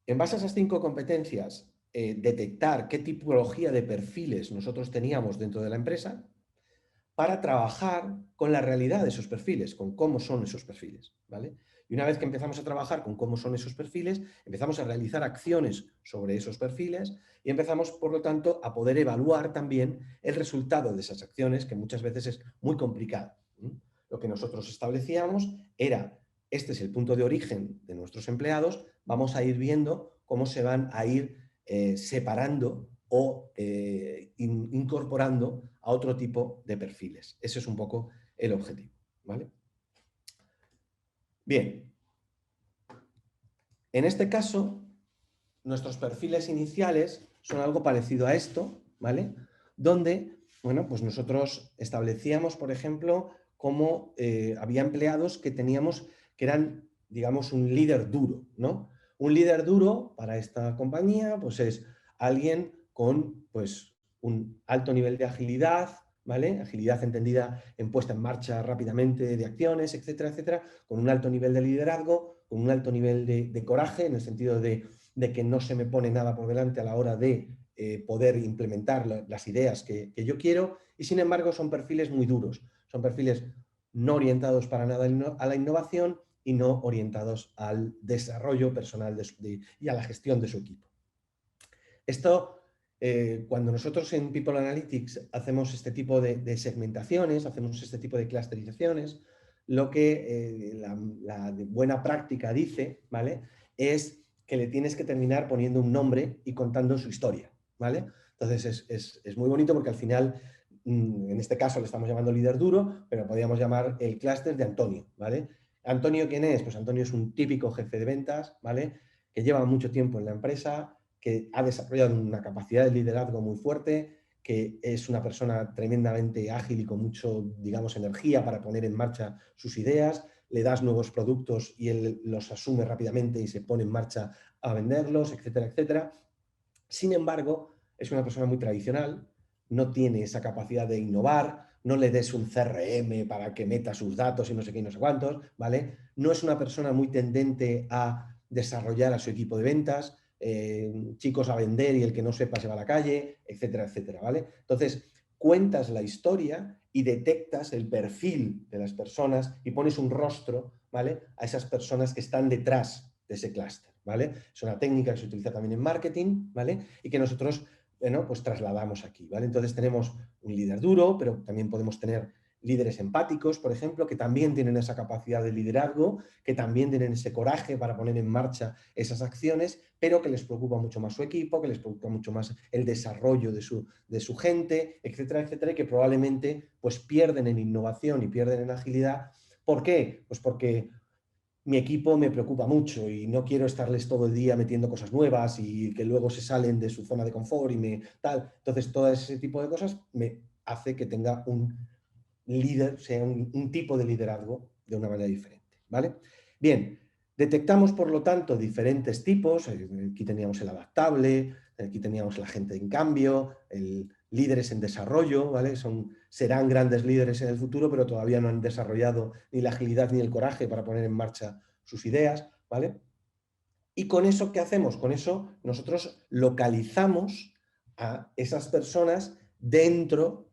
en base a esas 5 competencias, detectar qué tipología de perfiles nosotros teníamos dentro de la empresa para trabajar con la realidad de esos perfiles, con cómo son esos perfiles, ¿vale? Y una vez que empezamos a trabajar con cómo son esos perfiles, empezamos a realizar acciones sobre esos perfiles y empezamos, por lo tanto, a poder evaluar también el resultado de esas acciones, que muchas veces es muy complicado. Lo que nosotros establecíamos era: este es el punto de origen de nuestros empleados, vamos a ir viendo cómo se van a ir separando o incorporando a otro tipo de perfiles. Ese es un poco el objetivo, ¿vale? Bien. En este caso, nuestros perfiles iniciales son algo parecido a esto, ¿vale? Donde, bueno, pues nosotros establecíamos, por ejemplo, cómo había empleados que teníamos que eran, digamos, un líder duro, ¿no? Un líder duro para esta compañía, pues es alguien con, pues, un alto nivel de agilidad, ¿vale? Agilidad entendida en puesta en marcha rápidamente de acciones, etcétera, etcétera, con un alto nivel de liderazgo, con un alto nivel de coraje, en el sentido de que no se me pone nada por delante a la hora de poder implementar las ideas que yo quiero, y sin embargo son perfiles muy duros, son perfiles no orientados para nada a la innovación y no orientados al desarrollo personal y a la gestión de su equipo. Esto, cuando nosotros en People Analytics hacemos este tipo de segmentaciones, hacemos este tipo de clusterizaciones, lo que la buena práctica dice, ¿vale?, es que le tienes que terminar poniendo un nombre y contando su historia, ¿vale? Entonces es muy bonito porque al final, en este caso le estamos llamando líder duro, pero podríamos llamar el clúster de Antonio, ¿vale? ¿Antonio quién es? Pues Antonio es un típico jefe de ventas, ¿vale?, que lleva mucho tiempo en la empresa, que ha desarrollado una capacidad de liderazgo muy fuerte, que es una persona tremendamente ágil y con mucho, digamos, energía para poner en marcha sus ideas. Le das nuevos productos y él los asume rápidamente y se pone en marcha a venderlos, etcétera, etcétera. Sin embargo, es una persona muy tradicional, no tiene esa capacidad de innovar, no le des un CRM para que meta sus datos y no sé qué y no sé cuántos, ¿vale? No es una persona muy tendente a desarrollar a su equipo de ventas, chicos a vender y el que no sepa se va a la calle, etcétera, etcétera, ¿vale? Entonces, cuentas la historia y detectas el perfil de las personas y pones un rostro, ¿vale?, a esas personas que están detrás de ese clúster, ¿vale? Es una técnica que se utiliza también en marketing, ¿vale?, y que nosotros, bueno, pues trasladamos aquí, ¿vale? Entonces tenemos un líder duro, pero también podemos tener líderes empáticos, por ejemplo, que también tienen esa capacidad de liderazgo, que también tienen ese coraje para poner en marcha esas acciones, pero que les preocupa mucho más su equipo, que les preocupa mucho más el desarrollo de su gente, etcétera, etcétera, y que probablemente pues pierden en innovación y pierden en agilidad. ¿Por qué? Pues porque mi equipo me preocupa mucho y no quiero estarles todo el día metiendo cosas nuevas y que luego se salen de su zona de confort y tal. Entonces, todo ese tipo de cosas me hace que tenga un líder, sea un tipo de liderazgo de una manera diferente, ¿vale? Bien, detectamos, por lo tanto, diferentes tipos. Aquí teníamos el adaptable, aquí teníamos la gente en cambio, líderes en desarrollo, ¿vale? Serán grandes líderes en el futuro, pero todavía no han desarrollado ni la agilidad ni el coraje para poner en marcha sus ideas, ¿vale? Y con eso, ¿qué hacemos? Con eso nosotros localizamos a esas personas dentro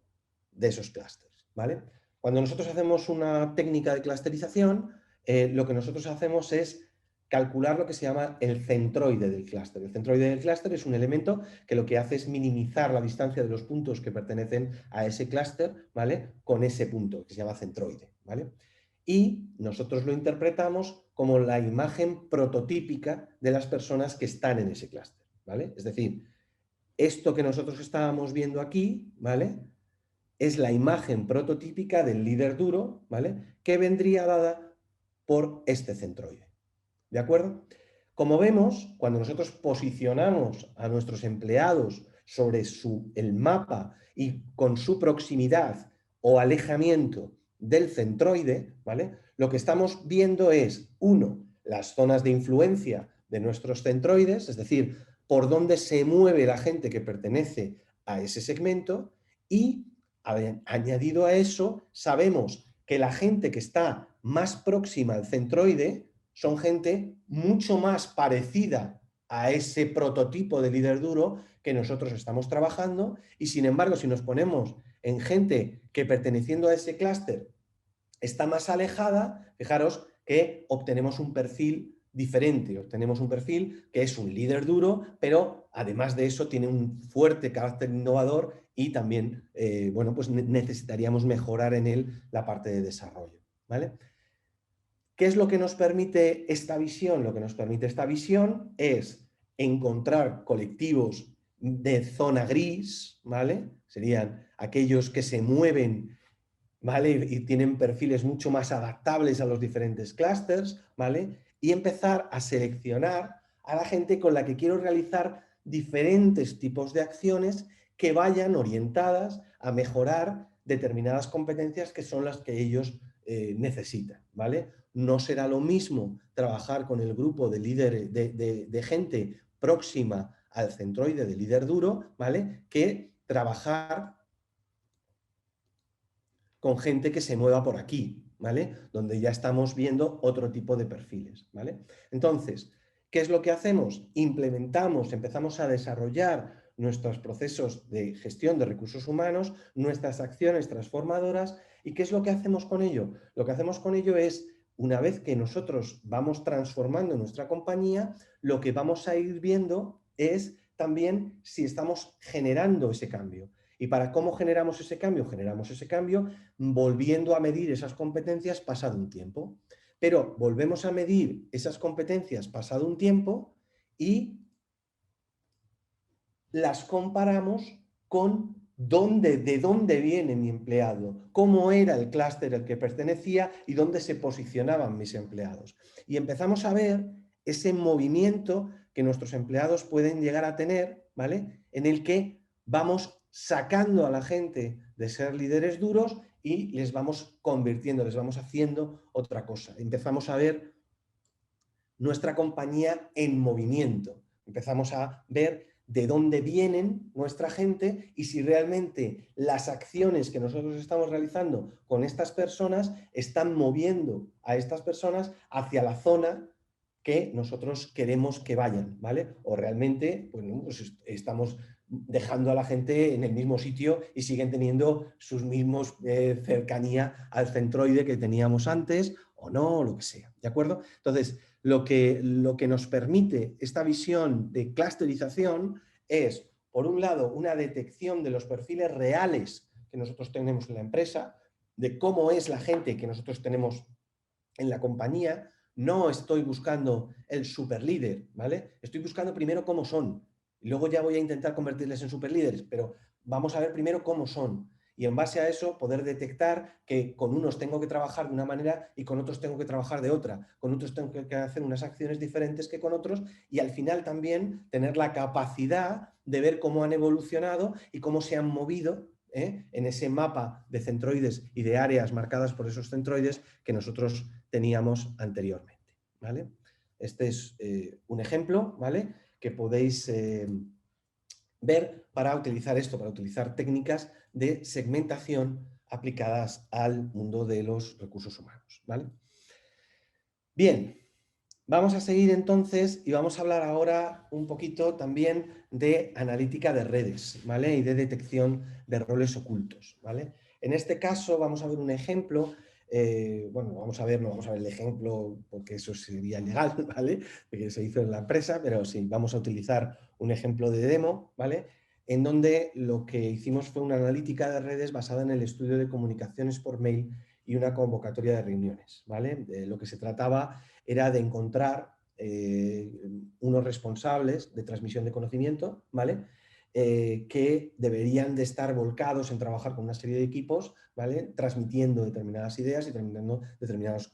de esos clústeres, ¿vale? Cuando nosotros hacemos una técnica de clusterización, lo que nosotros hacemos es calcular lo que se llama el centroide del clúster. El centroide del clúster es un elemento que lo que hace es minimizar la distancia de los puntos que pertenecen a ese clúster, ¿vale?, con ese punto, que se llama centroide, ¿vale? Y nosotros lo interpretamos como la imagen prototípica de las personas que están en ese clúster, ¿vale? Es decir, esto que nosotros estábamos viendo aquí, ¿vale?, es la imagen prototípica del líder duro, ¿vale?, que vendría dada por este centroide. ¿De acuerdo? Como vemos, cuando nosotros posicionamos a nuestros empleados sobre el mapa y con su proximidad o alejamiento del centroide, ¿vale?, lo que estamos viendo es, uno, las zonas de influencia de nuestros centroides, es decir, por dónde se mueve la gente que pertenece a ese segmento, y añadido a eso, sabemos que la gente que está más próxima al centroide son gente mucho más parecida a ese prototipo de líder duro que nosotros estamos trabajando, y sin embargo, si nos ponemos en gente que perteneciendo a ese clúster está más alejada, fijaros que obtenemos un perfil diferente, obtenemos un perfil que es un líder duro, pero además de eso tiene un fuerte carácter innovador y también, bueno, pues necesitaríamos mejorar en él la parte de desarrollo, ¿vale? ¿Qué es lo que nos permite esta visión? Lo que nos permite esta visión es encontrar colectivos de zona gris, ¿vale? Serían aquellos que se mueven, ¿vale?, y tienen perfiles mucho más adaptables a los diferentes clústeres, ¿vale?, y empezar a seleccionar a la gente con la que quiero realizar diferentes tipos de acciones que vayan orientadas a mejorar determinadas competencias que son las que ellos necesitan, ¿vale? No será lo mismo trabajar con el grupo de líderes, de gente próxima al centroide de líder duro, ¿vale?, que trabajar con gente que se mueva por aquí, ¿vale?, donde ya estamos viendo otro tipo de perfiles, ¿vale? Entonces, ¿qué es lo que hacemos? Implementamos, empezamos a desarrollar nuestros procesos de gestión de recursos humanos, nuestras acciones transformadoras. ¿Y qué es lo que hacemos con ello? Lo que hacemos con ello es una vez que nosotros vamos transformando nuestra compañía, lo que vamos a ir viendo es también si estamos generando ese cambio. ¿Y para cómo generamos ese cambio? Generamos ese cambio volviendo a medir esas competencias pasado un tiempo. Pero volvemos a medir esas competencias pasado un tiempo y las comparamos con de dónde viene mi empleado, cómo era el clúster al que pertenecía y dónde se posicionaban mis empleados. Y empezamos a ver ese movimiento que nuestros empleados pueden llegar a tener, ¿vale? En el que vamos sacando a la gente de ser líderes duros y les vamos convirtiendo, les vamos haciendo otra cosa. Empezamos a ver nuestra compañía en movimiento. Empezamos a ver de dónde vienen nuestra gente y si realmente las acciones que nosotros estamos realizando con estas personas están moviendo a estas personas hacia la zona que nosotros queremos que vayan, ¿vale? O realmente, bueno, pues estamos dejando a la gente en el mismo sitio y siguen teniendo sus mismos cercanía al centroide que teníamos antes o no, o lo que sea, ¿de acuerdo? Entonces, lo que nos permite esta visión de clusterización es, por un lado, una detección de los perfiles reales que nosotros tenemos en la empresa, de cómo es la gente que nosotros tenemos en la compañía. No estoy buscando el superlíder, ¿vale? Estoy buscando primero cómo son. Y luego ya voy a intentar convertirles en superlíderes, pero vamos a ver primero cómo son. Y en base a eso poder detectar que con unos tengo que trabajar de una manera y con otros tengo que trabajar de otra. Con otros tengo que hacer unas acciones diferentes que con otros y al final también tener la capacidad de ver cómo han evolucionado y cómo se han movido en ese mapa de centroides y de áreas marcadas por esos centroides que nosotros teníamos anteriormente, ¿vale? Este es un ejemplo, ¿vale? Que podéis ver para utilizar esto, para utilizar técnicas de segmentación aplicadas al mundo de los recursos humanos, ¿vale? Bien, vamos a seguir entonces y vamos a hablar ahora un poquito también de analítica de redes, ¿vale? Y de detección de roles ocultos, ¿vale? En este caso vamos a ver un ejemplo, bueno, no vamos a ver el ejemplo porque eso sería ilegal, ¿vale? Porque se hizo en la empresa, pero sí, vamos a utilizar un ejemplo de demo, ¿vale? En donde lo que hicimos fue una analítica de redes basada en el estudio de comunicaciones por mail y una convocatoria de reuniones, ¿vale? Lo que se trataba era de encontrar unos responsables de transmisión de conocimiento, ¿vale? Que deberían de estar volcados en trabajar con una serie de equipos, ¿vale? Transmitiendo determinadas ideas y transmitiendo determinados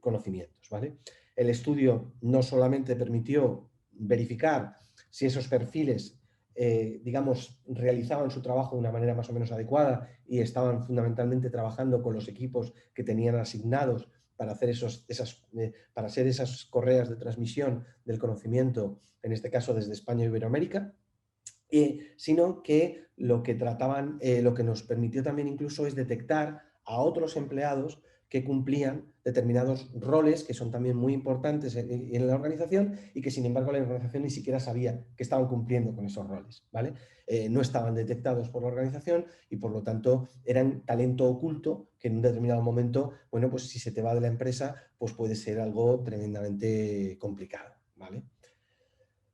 conocimientos, ¿vale? El estudio no solamente permitió verificar si esos perfiles digamos, realizaban su trabajo de una manera más o menos adecuada y estaban fundamentalmente trabajando con los equipos que tenían asignados para hacer para ser esas correas de transmisión del conocimiento, en este caso desde España a Iberoamérica, sino que lo que trataban, lo que nos permitió también incluso es detectar a otros empleados que cumplían determinados roles que son también muy importantes en la organización y que sin embargo la organización ni siquiera sabía que estaban cumpliendo con esos roles, ¿vale? No estaban detectados por la organización y por lo tanto eran talento oculto que en un determinado momento, bueno, pues si se te va de la empresa, pues puede ser algo tremendamente complicado, ¿vale?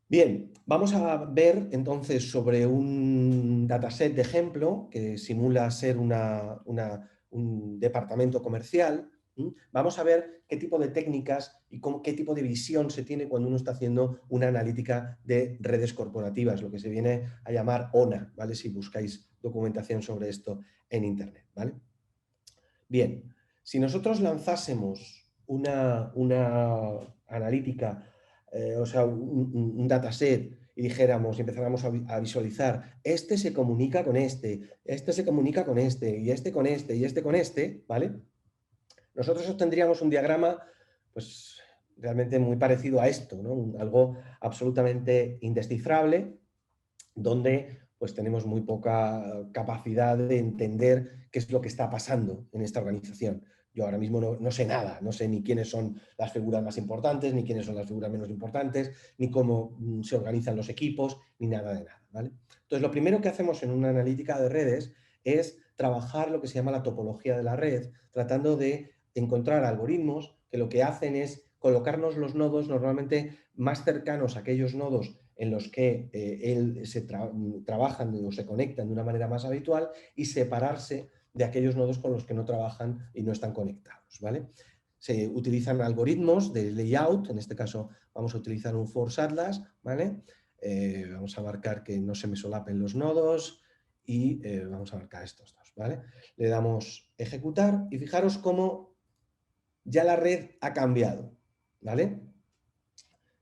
Bien, vamos a ver entonces sobre un dataset de ejemplo que simula ser un departamento comercial. Vamos a ver qué tipo de técnicas y qué tipo de visión se tiene cuando uno está haciendo una analítica de redes corporativas, lo que se viene a llamar ONA, ¿vale? Si buscáis documentación sobre esto en Internet, ¿vale? Bien, si nosotros lanzásemos una analítica, o sea, un dataset y dijéramos y empezáramos a visualizar, este se comunica con este se comunica con este, y este con este, y este con este, ¿vale? Nosotros obtendríamos un diagrama, pues, realmente muy parecido a esto, ¿no? Algo absolutamente indescifrable, donde pues tenemos muy poca capacidad de entender qué es lo que está pasando en esta organización. Yo ahora mismo no sé nada, no sé ni quiénes son las figuras más importantes, ni quiénes son las figuras menos importantes, ni cómo se organizan los equipos, ni nada de nada, ¿vale? Entonces, lo primero que hacemos en una analítica de redes es trabajar lo que se llama la topología de la red, tratando de encontrar algoritmos que lo que hacen es colocarnos los nodos normalmente más cercanos a aquellos nodos en los que trabajan o se conectan de una manera más habitual y separarse de aquellos nodos con los que no trabajan y no están conectados, ¿vale? Se utilizan algoritmos de layout, en este caso vamos a utilizar un force atlas, ¿vale? Vamos a marcar que no se me solapen los nodos y vamos a marcar estos dos, ¿vale? Le damos ejecutar y fijaros cómo ya la red ha cambiado, ¿vale?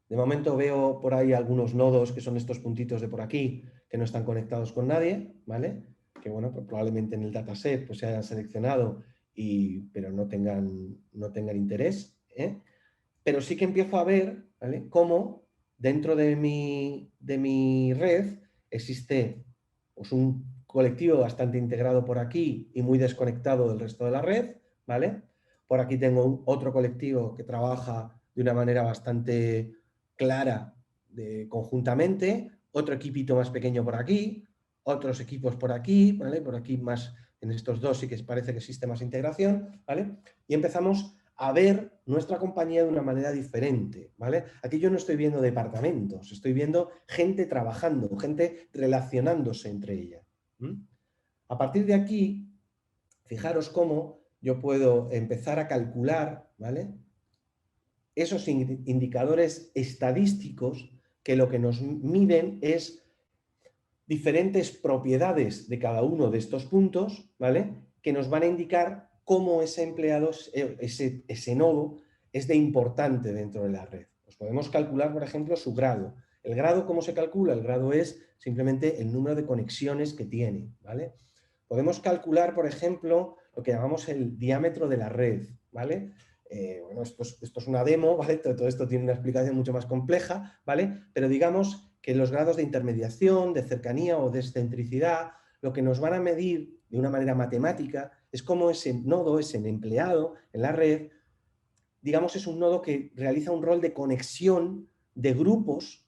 De momento veo por ahí algunos nodos que son estos puntitos de por aquí que no están conectados con nadie, ¿vale? Que bueno, pues probablemente en el dataset pues se hayan seleccionado pero no tengan interés, ¿eh? Pero sí que empiezo a ver, ¿vale?, cómo dentro de mi red existe pues, un colectivo bastante integrado por aquí y muy desconectado del resto de la red, ¿vale? Por aquí tengo otro colectivo que trabaja de una manera bastante clara conjuntamente, otro equipito más pequeño por aquí, otros equipos por aquí, ¿vale? Por aquí más, en estos dos sí que parece que existe más integración, ¿vale? Y empezamos a ver nuestra compañía de una manera diferente, ¿vale? Aquí yo no estoy viendo departamentos, estoy viendo gente trabajando, gente relacionándose entre ellas. A partir de aquí, fijaros cómo yo puedo empezar a calcular, ¿vale?, esos indicadores estadísticos que lo que nos miden es diferentes propiedades de cada uno de estos puntos, ¿vale?, que nos van a indicar cómo ese empleado, ese nodo, es de importante dentro de la red. Pues podemos calcular, por ejemplo, su grado. ¿El grado cómo se calcula? El grado es simplemente el número de conexiones que tiene, ¿vale? Podemos calcular, por ejemplo, lo que llamamos el diámetro de la red, ¿vale? Bueno, esto es una demo, ¿vale? Todo esto tiene una explicación mucho más compleja, ¿vale? Pero digamos que los grados de intermediación, de cercanía o de excentricidad, lo que nos van a medir de una manera matemática es cómo ese nodo, ese empleado en la red, digamos, es un nodo que realiza un rol de conexión de grupos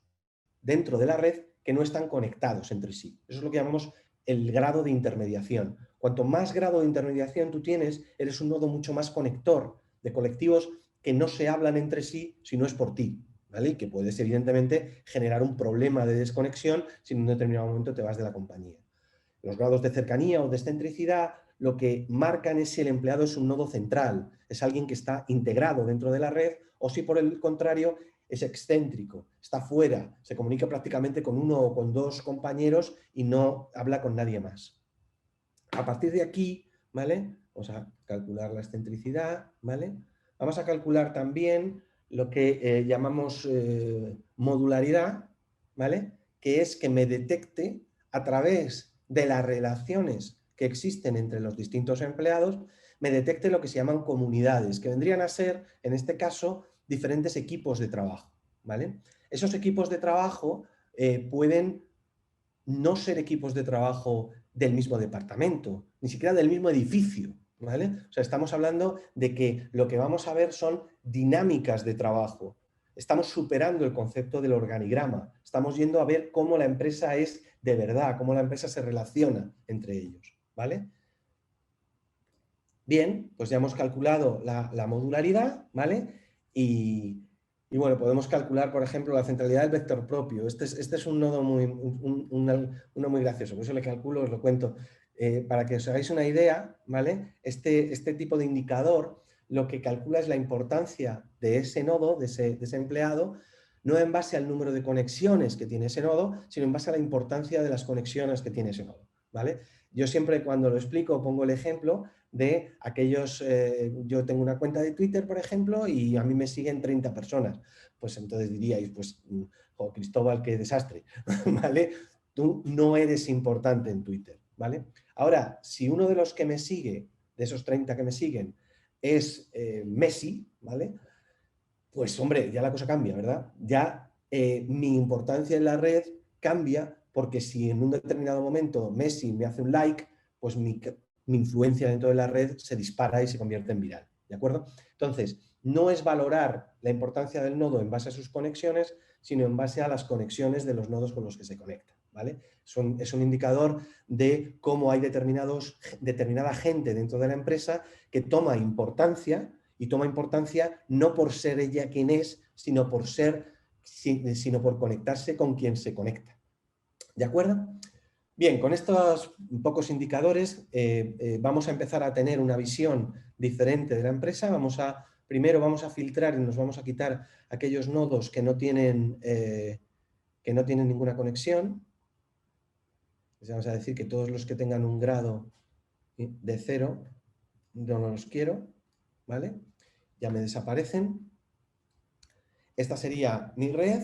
dentro de la red que no están conectados entre sí. Eso es lo que llamamos el grado de intermediación. Cuanto más grado de intermediación tú tienes, eres un nodo mucho más conector de colectivos que no se hablan entre sí si no es por ti, ¿vale? Y que puedes, evidentemente, generar un problema de desconexión si en un determinado momento te vas de la compañía. Los grados de cercanía o de excentricidad lo que marcan es si el empleado es un nodo central, es alguien que está integrado dentro de la red, o si por el contrario es excéntrico, está fuera, se comunica prácticamente con uno o con dos compañeros y no habla con nadie más. A partir de aquí, ¿vale?, vamos a calcular la excentricidad, ¿vale? Vamos a calcular también lo que llamamos modularidad, ¿vale?, que es que me detecte a través de las relaciones que existen entre los distintos empleados, me detecte lo que se llaman comunidades, que vendrían a ser, en este caso, diferentes equipos de trabajo, ¿vale? Esos equipos de trabajo pueden no ser equipos de trabajo del mismo departamento, ni siquiera del mismo edificio, ¿vale? O sea, estamos hablando de que lo que vamos a ver son dinámicas de trabajo. Estamos superando el concepto del organigrama, estamos yendo a ver cómo la empresa es de verdad, cómo la empresa se relaciona entre ellos, ¿vale? Bien, pues ya hemos calculado la modularidad, ¿vale? Y bueno, podemos calcular, por ejemplo, la centralidad del vector propio. Este es un nodo uno muy gracioso, por eso le calculo, os lo cuento. Para que os hagáis una idea, ¿vale? Este tipo de indicador lo que calcula es la importancia de ese nodo, de ese empleado, no en base al número de conexiones que tiene ese nodo, sino en base a la importancia de las conexiones que tiene ese nodo, ¿vale? Yo siempre cuando lo explico pongo el ejemplo de aquellos, yo tengo una cuenta de Twitter, por ejemplo, y a mí me siguen 30 personas. Pues entonces diríais, pues, oh, Cristóbal, qué desastre, ¿vale? Tú no eres importante en Twitter, ¿vale? Ahora, si uno de los que me sigue, de esos 30 que me siguen, es Messi, ¿vale? Pues, hombre, ya la cosa cambia, ¿verdad? Ya mi importancia en la red cambia porque si en un determinado momento Messi me hace un like, pues mi influencia dentro de la red se dispara y se convierte en viral, ¿de acuerdo? Entonces, no es valorar la importancia del nodo en base a sus conexiones, sino en base a las conexiones de los nodos con los que se conectan, ¿vale? Es un indicador de cómo hay determinada gente dentro de la empresa que toma importancia y toma importancia no por ser ella quien es, sino por conectarse con quien se conecta. ¿De acuerdo? Bien, con estos pocos indicadores vamos a empezar a tener una visión diferente de la empresa. Primero vamos a filtrar y nos vamos a quitar aquellos nodos que no tienen ninguna conexión. Vamos a decir que todos los que tengan un grado de 0 no los quiero, ¿vale? Ya me desaparecen. Esta sería mi red.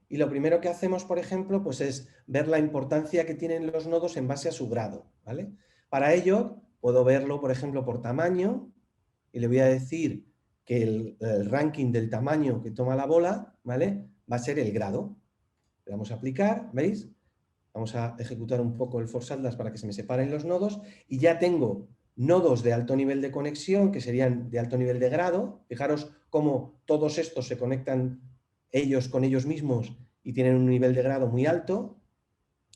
Y lo primero que hacemos, por ejemplo, pues es ver la importancia que tienen los nodos en base a su grado, ¿vale? Para ello, puedo verlo, por ejemplo, por tamaño, y le voy a decir que el ranking del tamaño que toma la bola, ¿vale? Va a ser el grado. Le vamos a aplicar, ¿veis? Vamos a ejecutar un poco el force atlas para que se me separen los nodos, y ya tengo nodos de alto nivel de conexión, que serían de alto nivel de grado. Fijaros cómo todos estos se conectan ellos con ellos mismos y tienen un nivel de grado muy alto.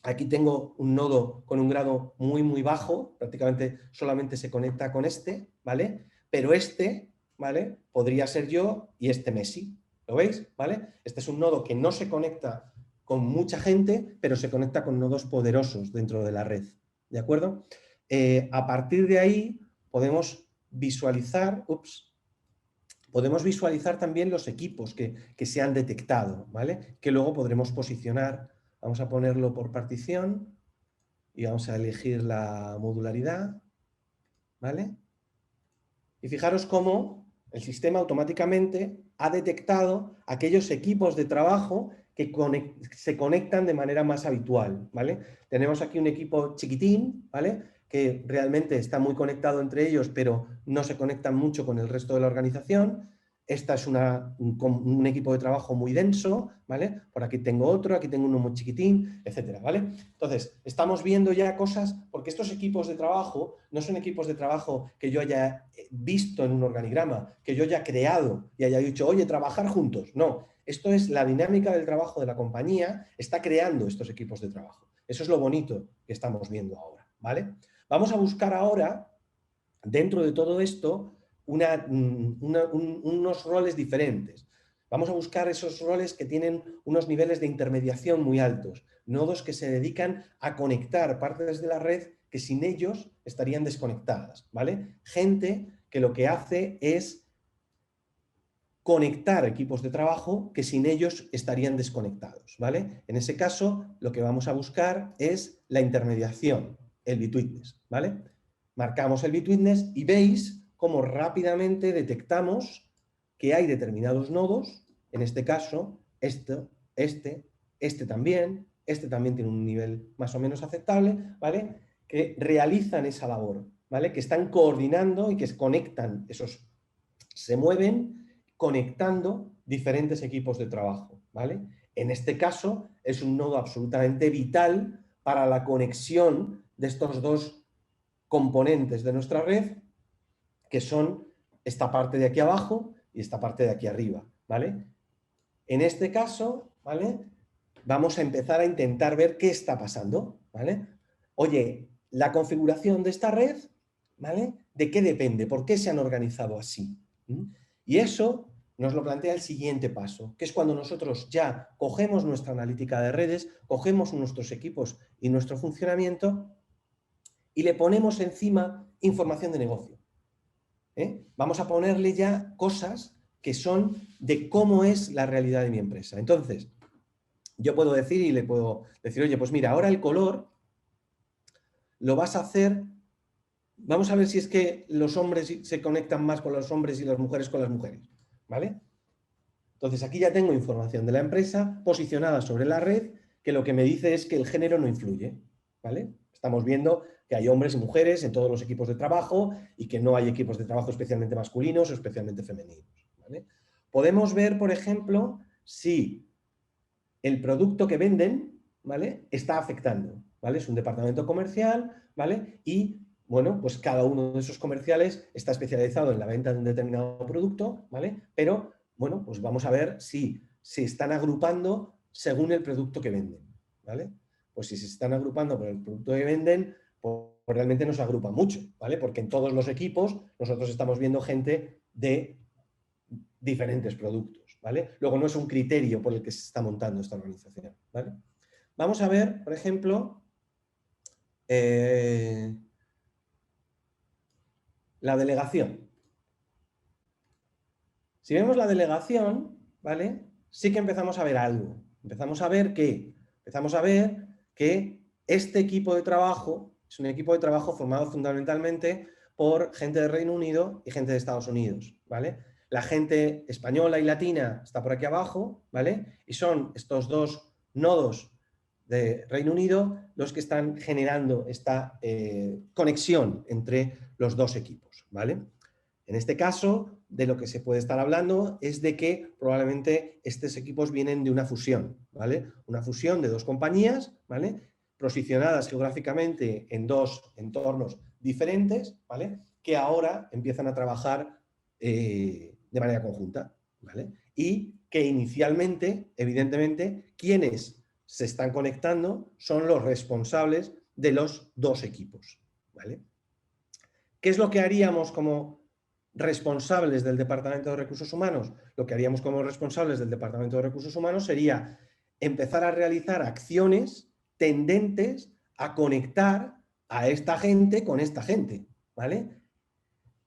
Aquí tengo un nodo con un grado muy, muy bajo, prácticamente solamente se conecta con este, ¿vale? Pero este, ¿vale? Podría ser yo y este Messi, ¿lo veis? ¿Vale? Este es un nodo que no se conecta con mucha gente, pero se conecta con nodos poderosos dentro de la red, ¿de acuerdo? A partir de ahí podemos visualizar, también los equipos que se han detectado, ¿vale? Que luego podremos posicionar. Vamos a ponerlo por partición y vamos a elegir la modularidad, ¿vale? Y fijaros cómo el sistema automáticamente ha detectado aquellos equipos de trabajo que se conectan de manera más habitual, ¿vale? Tenemos aquí un equipo chiquitín, ¿vale? Que realmente está muy conectado entre ellos, pero no se conectan mucho con el resto de la organización. Esta es un equipo de trabajo muy denso, ¿vale? Por aquí tengo otro, aquí tengo uno muy chiquitín, etcétera, ¿vale? Entonces, estamos viendo ya cosas, porque estos equipos de trabajo no son equipos de trabajo que yo haya visto en un organigrama, que yo haya creado y haya dicho, oye, trabajar juntos. No, esto es la dinámica del trabajo de la compañía, está creando estos equipos de trabajo. Eso es lo bonito que estamos viendo ahora, ¿vale? Vamos a buscar ahora, dentro de todo esto, unos roles diferentes. Vamos a buscar esos roles que tienen unos niveles de intermediación muy altos, nodos que se dedican a conectar partes de la red que sin ellos estarían desconectadas, ¿vale? Gente que lo que hace es conectar equipos de trabajo que sin ellos estarían desconectados, ¿vale? En ese caso, lo que vamos a buscar es la intermediación, el bitwitness, ¿vale? Marcamos el bitwitness y veis cómo rápidamente detectamos que hay determinados nodos, en este caso, este también tiene un nivel más o menos aceptable, ¿vale? Que realizan esa labor, ¿vale? Que están coordinando y que se conectan, se mueven conectando diferentes equipos de trabajo, ¿vale? En este caso es un nodo absolutamente vital para la conexión de estos dos componentes de nuestra red, que son esta parte de aquí abajo y esta parte de aquí arriba, ¿vale? En este caso, ¿vale? Vamos a empezar a intentar ver qué está pasando, ¿vale? Oye, la configuración de esta red, ¿vale? ¿De qué depende? ¿Por qué se han organizado así? Y eso nos lo plantea el siguiente paso, que es cuando nosotros ya cogemos nuestra analítica de redes, cogemos nuestros equipos y nuestro funcionamiento y le ponemos encima información de negocio. Vamos a ponerle ya cosas que son de cómo es la realidad de mi empresa. Entonces, yo puedo decir y le puedo decir, oye, pues mira, ahora el color lo vas a hacer, vamos a ver si es que los hombres se conectan más con los hombres y las mujeres con las mujeres, ¿vale? Entonces aquí ya tengo información de la empresa posicionada sobre la red que lo que me dice es que el género no influye, ¿vale? Estamos viendo que hay hombres y mujeres en todos los equipos de trabajo y que no hay equipos de trabajo especialmente masculinos o especialmente femeninos, ¿vale? Podemos ver, por ejemplo, si el producto que venden, ¿vale? Está afectando, ¿vale? Es un departamento comercial, ¿vale? Y, bueno, pues cada uno de esos comerciales está especializado en la venta de un determinado producto, ¿vale? Pero, bueno, pues vamos a ver si se están agrupando según el producto que venden, ¿vale? Pues si se están agrupando por el producto que venden, pues realmente nos agrupa mucho, ¿vale? Porque en todos los equipos nosotros estamos viendo gente de diferentes productos, ¿vale? Luego no es un criterio por el que se está montando esta organización, ¿vale? Vamos a ver, por ejemplo, la delegación. Si vemos la delegación, ¿vale? Sí que empezamos a ver algo. Empezamos a ver que este equipo de trabajo es un equipo de trabajo formado fundamentalmente por gente de Reino Unido y gente de Estados Unidos, ¿vale? La gente española y latina está por aquí abajo, ¿vale? Y son estos dos nodos de Reino Unido los que están generando esta conexión entre los dos equipos, ¿vale? En este caso, de lo que se puede estar hablando es de que probablemente estos equipos vienen de una fusión, ¿vale? Una fusión de dos compañías, ¿vale? Posicionadas geográficamente en dos entornos diferentes, ¿vale? Que ahora empiezan a trabajar de manera conjunta, ¿vale? Y que inicialmente, evidentemente, quienes se están conectando son los responsables de los dos equipos, ¿vale? ¿Qué es lo que haríamos como responsables del Departamento de Recursos Humanos? Lo que haríamos como responsables del Departamento de Recursos Humanos sería empezar a realizar acciones tendentes a conectar a esta gente con esta gente, ¿vale?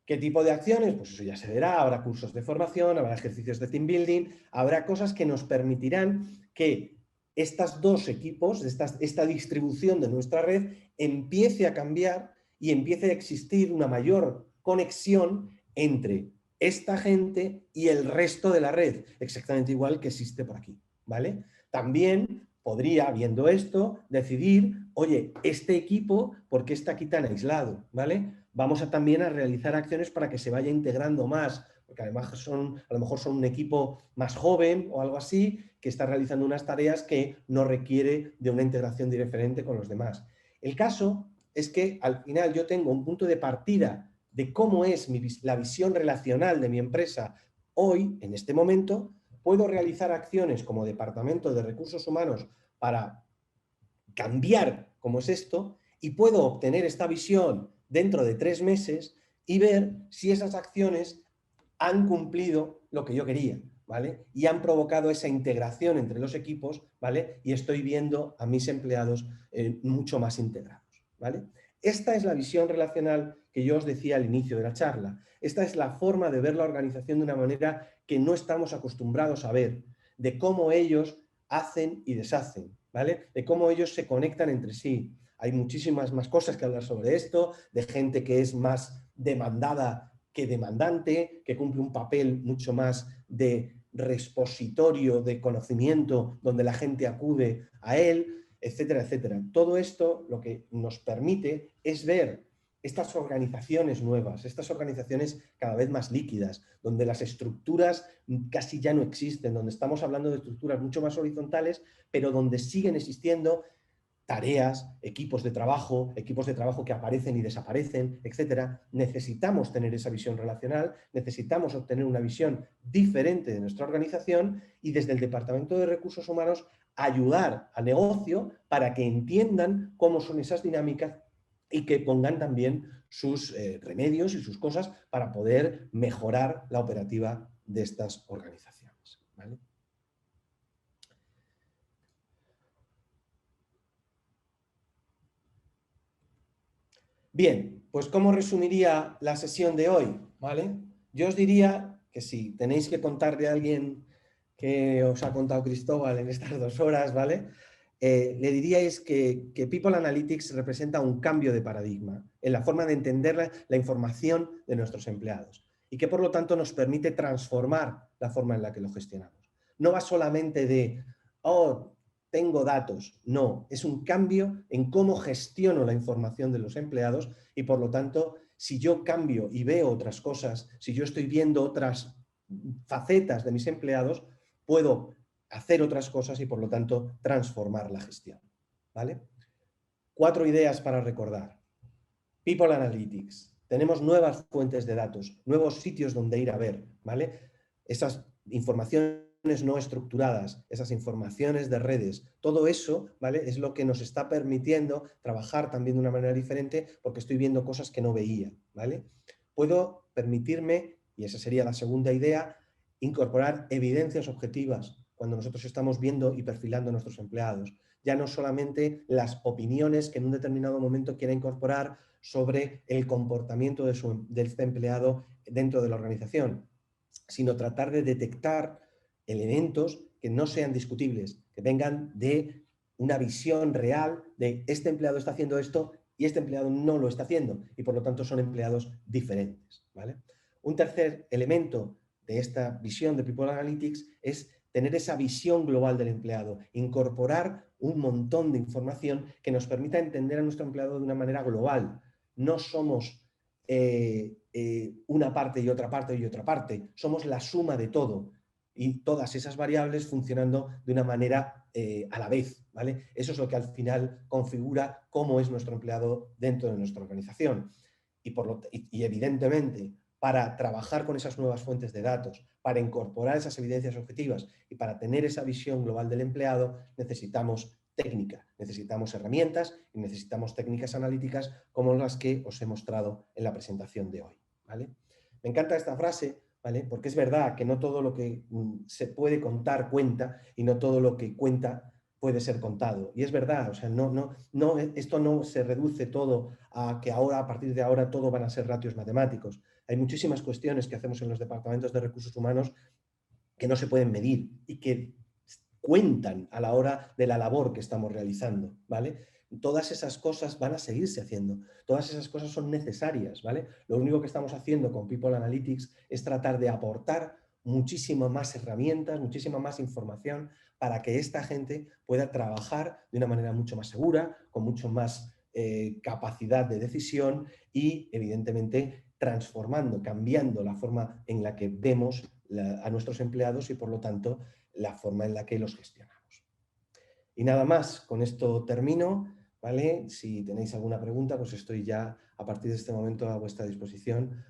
¿Qué tipo de acciones? Pues eso ya se verá, habrá cursos de formación, habrá ejercicios de team building, habrá cosas que nos permitirán que estos dos equipos, esta distribución de nuestra red empiece a cambiar y empiece a existir una mayor conexión entre esta gente y el resto de la red, exactamente igual que existe por aquí, ¿vale? También podría, viendo esto, decidir, oye, este equipo, ¿por qué está aquí tan aislado? ¿Vale? Vamos a también a realizar acciones para que se vaya integrando más, porque además a lo mejor son un equipo más joven o algo así, que está realizando unas tareas que no requiere de una integración diferente con los demás. El caso es que al final yo tengo un punto de partida de cómo es la visión relacional de mi empresa hoy, en este momento. Puedo realizar acciones como Departamento de Recursos Humanos para cambiar cómo es esto y puedo obtener esta visión dentro de 3 meses y ver si esas acciones han cumplido lo que yo quería, ¿vale? Y han provocado esa integración entre los equipos, ¿vale? Y estoy viendo a mis empleados mucho más integrados, ¿vale? Esta es la visión relacional que yo os decía al inicio de la charla. Esta es la forma de ver la organización de una manera que no estamos acostumbrados a ver, de cómo ellos hacen y deshacen, ¿vale? De cómo ellos se conectan entre sí. Hay muchísimas más cosas que hablar sobre esto, de gente que es más demandada que demandante, que cumple un papel mucho más de repositorio de conocimiento donde la gente acude a él, etcétera, etcétera. Todo esto lo que nos permite es ver estas organizaciones nuevas, estas organizaciones cada vez más líquidas, donde las estructuras casi ya no existen, donde estamos hablando de estructuras mucho más horizontales, pero donde siguen existiendo tareas, equipos de trabajo que aparecen y desaparecen, etcétera. Necesitamos tener esa visión relacional, necesitamos obtener una visión diferente de nuestra organización y desde el Departamento de Recursos Humanos ayudar al negocio para que entiendan cómo son esas dinámicas y que pongan también sus remedios y sus cosas para poder mejorar la operativa de estas organizaciones, ¿vale? Bien, pues ¿cómo resumiría la sesión de hoy? ¿Vale? Yo os diría que si tenéis que contarle a alguien que os ha contado Cristóbal en estas 2 horas, ¿vale? Le diríais que People Analytics representa un cambio de paradigma en la forma de entender la información de nuestros empleados y que por lo tanto nos permite transformar la forma en la que lo gestionamos. No va solamente de, tengo datos. No, es un cambio en cómo gestiono la información de los empleados y por lo tanto, si yo cambio y veo otras cosas, si yo estoy viendo otras facetas de mis empleados, puedo hacer otras cosas y por lo tanto transformar la gestión, ¿vale? 4 ideas para recordar. People Analytics. Tenemos nuevas fuentes de datos, nuevos sitios donde ir a ver, ¿vale? Esas informaciones no estructuradas, esas informaciones de redes, todo eso, ¿vale? Es lo que nos está permitiendo trabajar también de una manera diferente porque estoy viendo cosas que no veía, ¿vale? Puedo permitirme, y esa sería la segunda idea, incorporar evidencias objetivas cuando nosotros estamos viendo y perfilando a nuestros empleados. Ya no solamente las opiniones que en un determinado momento quiera incorporar sobre el comportamiento de este empleado dentro de la organización, sino tratar de detectar elementos que no sean discutibles, que vengan de una visión real de este empleado está haciendo esto y este empleado no lo está haciendo y por lo tanto son empleados diferentes, ¿vale? Un tercer elemento de esta visión de People Analytics es tener esa visión global del empleado, incorporar un montón de información que nos permita entender a nuestro empleado de una manera global. No somos una parte y otra parte y otra parte, somos la suma de todo y todas esas variables funcionando de una manera a la vez, ¿vale? Eso es lo que al final configura cómo es nuestro empleado dentro de nuestra organización. Y evidentemente, para trabajar con esas nuevas fuentes de datos, para incorporar esas evidencias objetivas y para tener esa visión global del empleado, necesitamos técnica, necesitamos herramientas y necesitamos técnicas analíticas como las que os he mostrado en la presentación de hoy, ¿vale? Me encanta esta frase, ¿vale? Porque es verdad que no todo lo que se puede contar cuenta y no todo lo que cuenta puede ser contado. Y es verdad, o sea, esto no se reduce todo a que ahora, a partir de ahora, todo van a ser ratios matemáticos. Hay muchísimas cuestiones que hacemos en los departamentos de recursos humanos que no se pueden medir y que cuentan a la hora de la labor que estamos realizando, ¿vale? Todas esas cosas van a seguirse haciendo, todas esas cosas son necesarias, ¿vale? Lo único que estamos haciendo con People Analytics es tratar de aportar muchísimas más herramientas, muchísima más información para que esta gente pueda trabajar de una manera mucho más segura, con mucho más capacidad de decisión y, evidentemente, transformando, cambiando la forma en la que vemos a nuestros empleados y, por lo tanto, la forma en la que los gestionamos. Y nada más, con esto termino, ¿vale? Si tenéis alguna pregunta, pues estoy ya a partir de este momento a vuestra disposición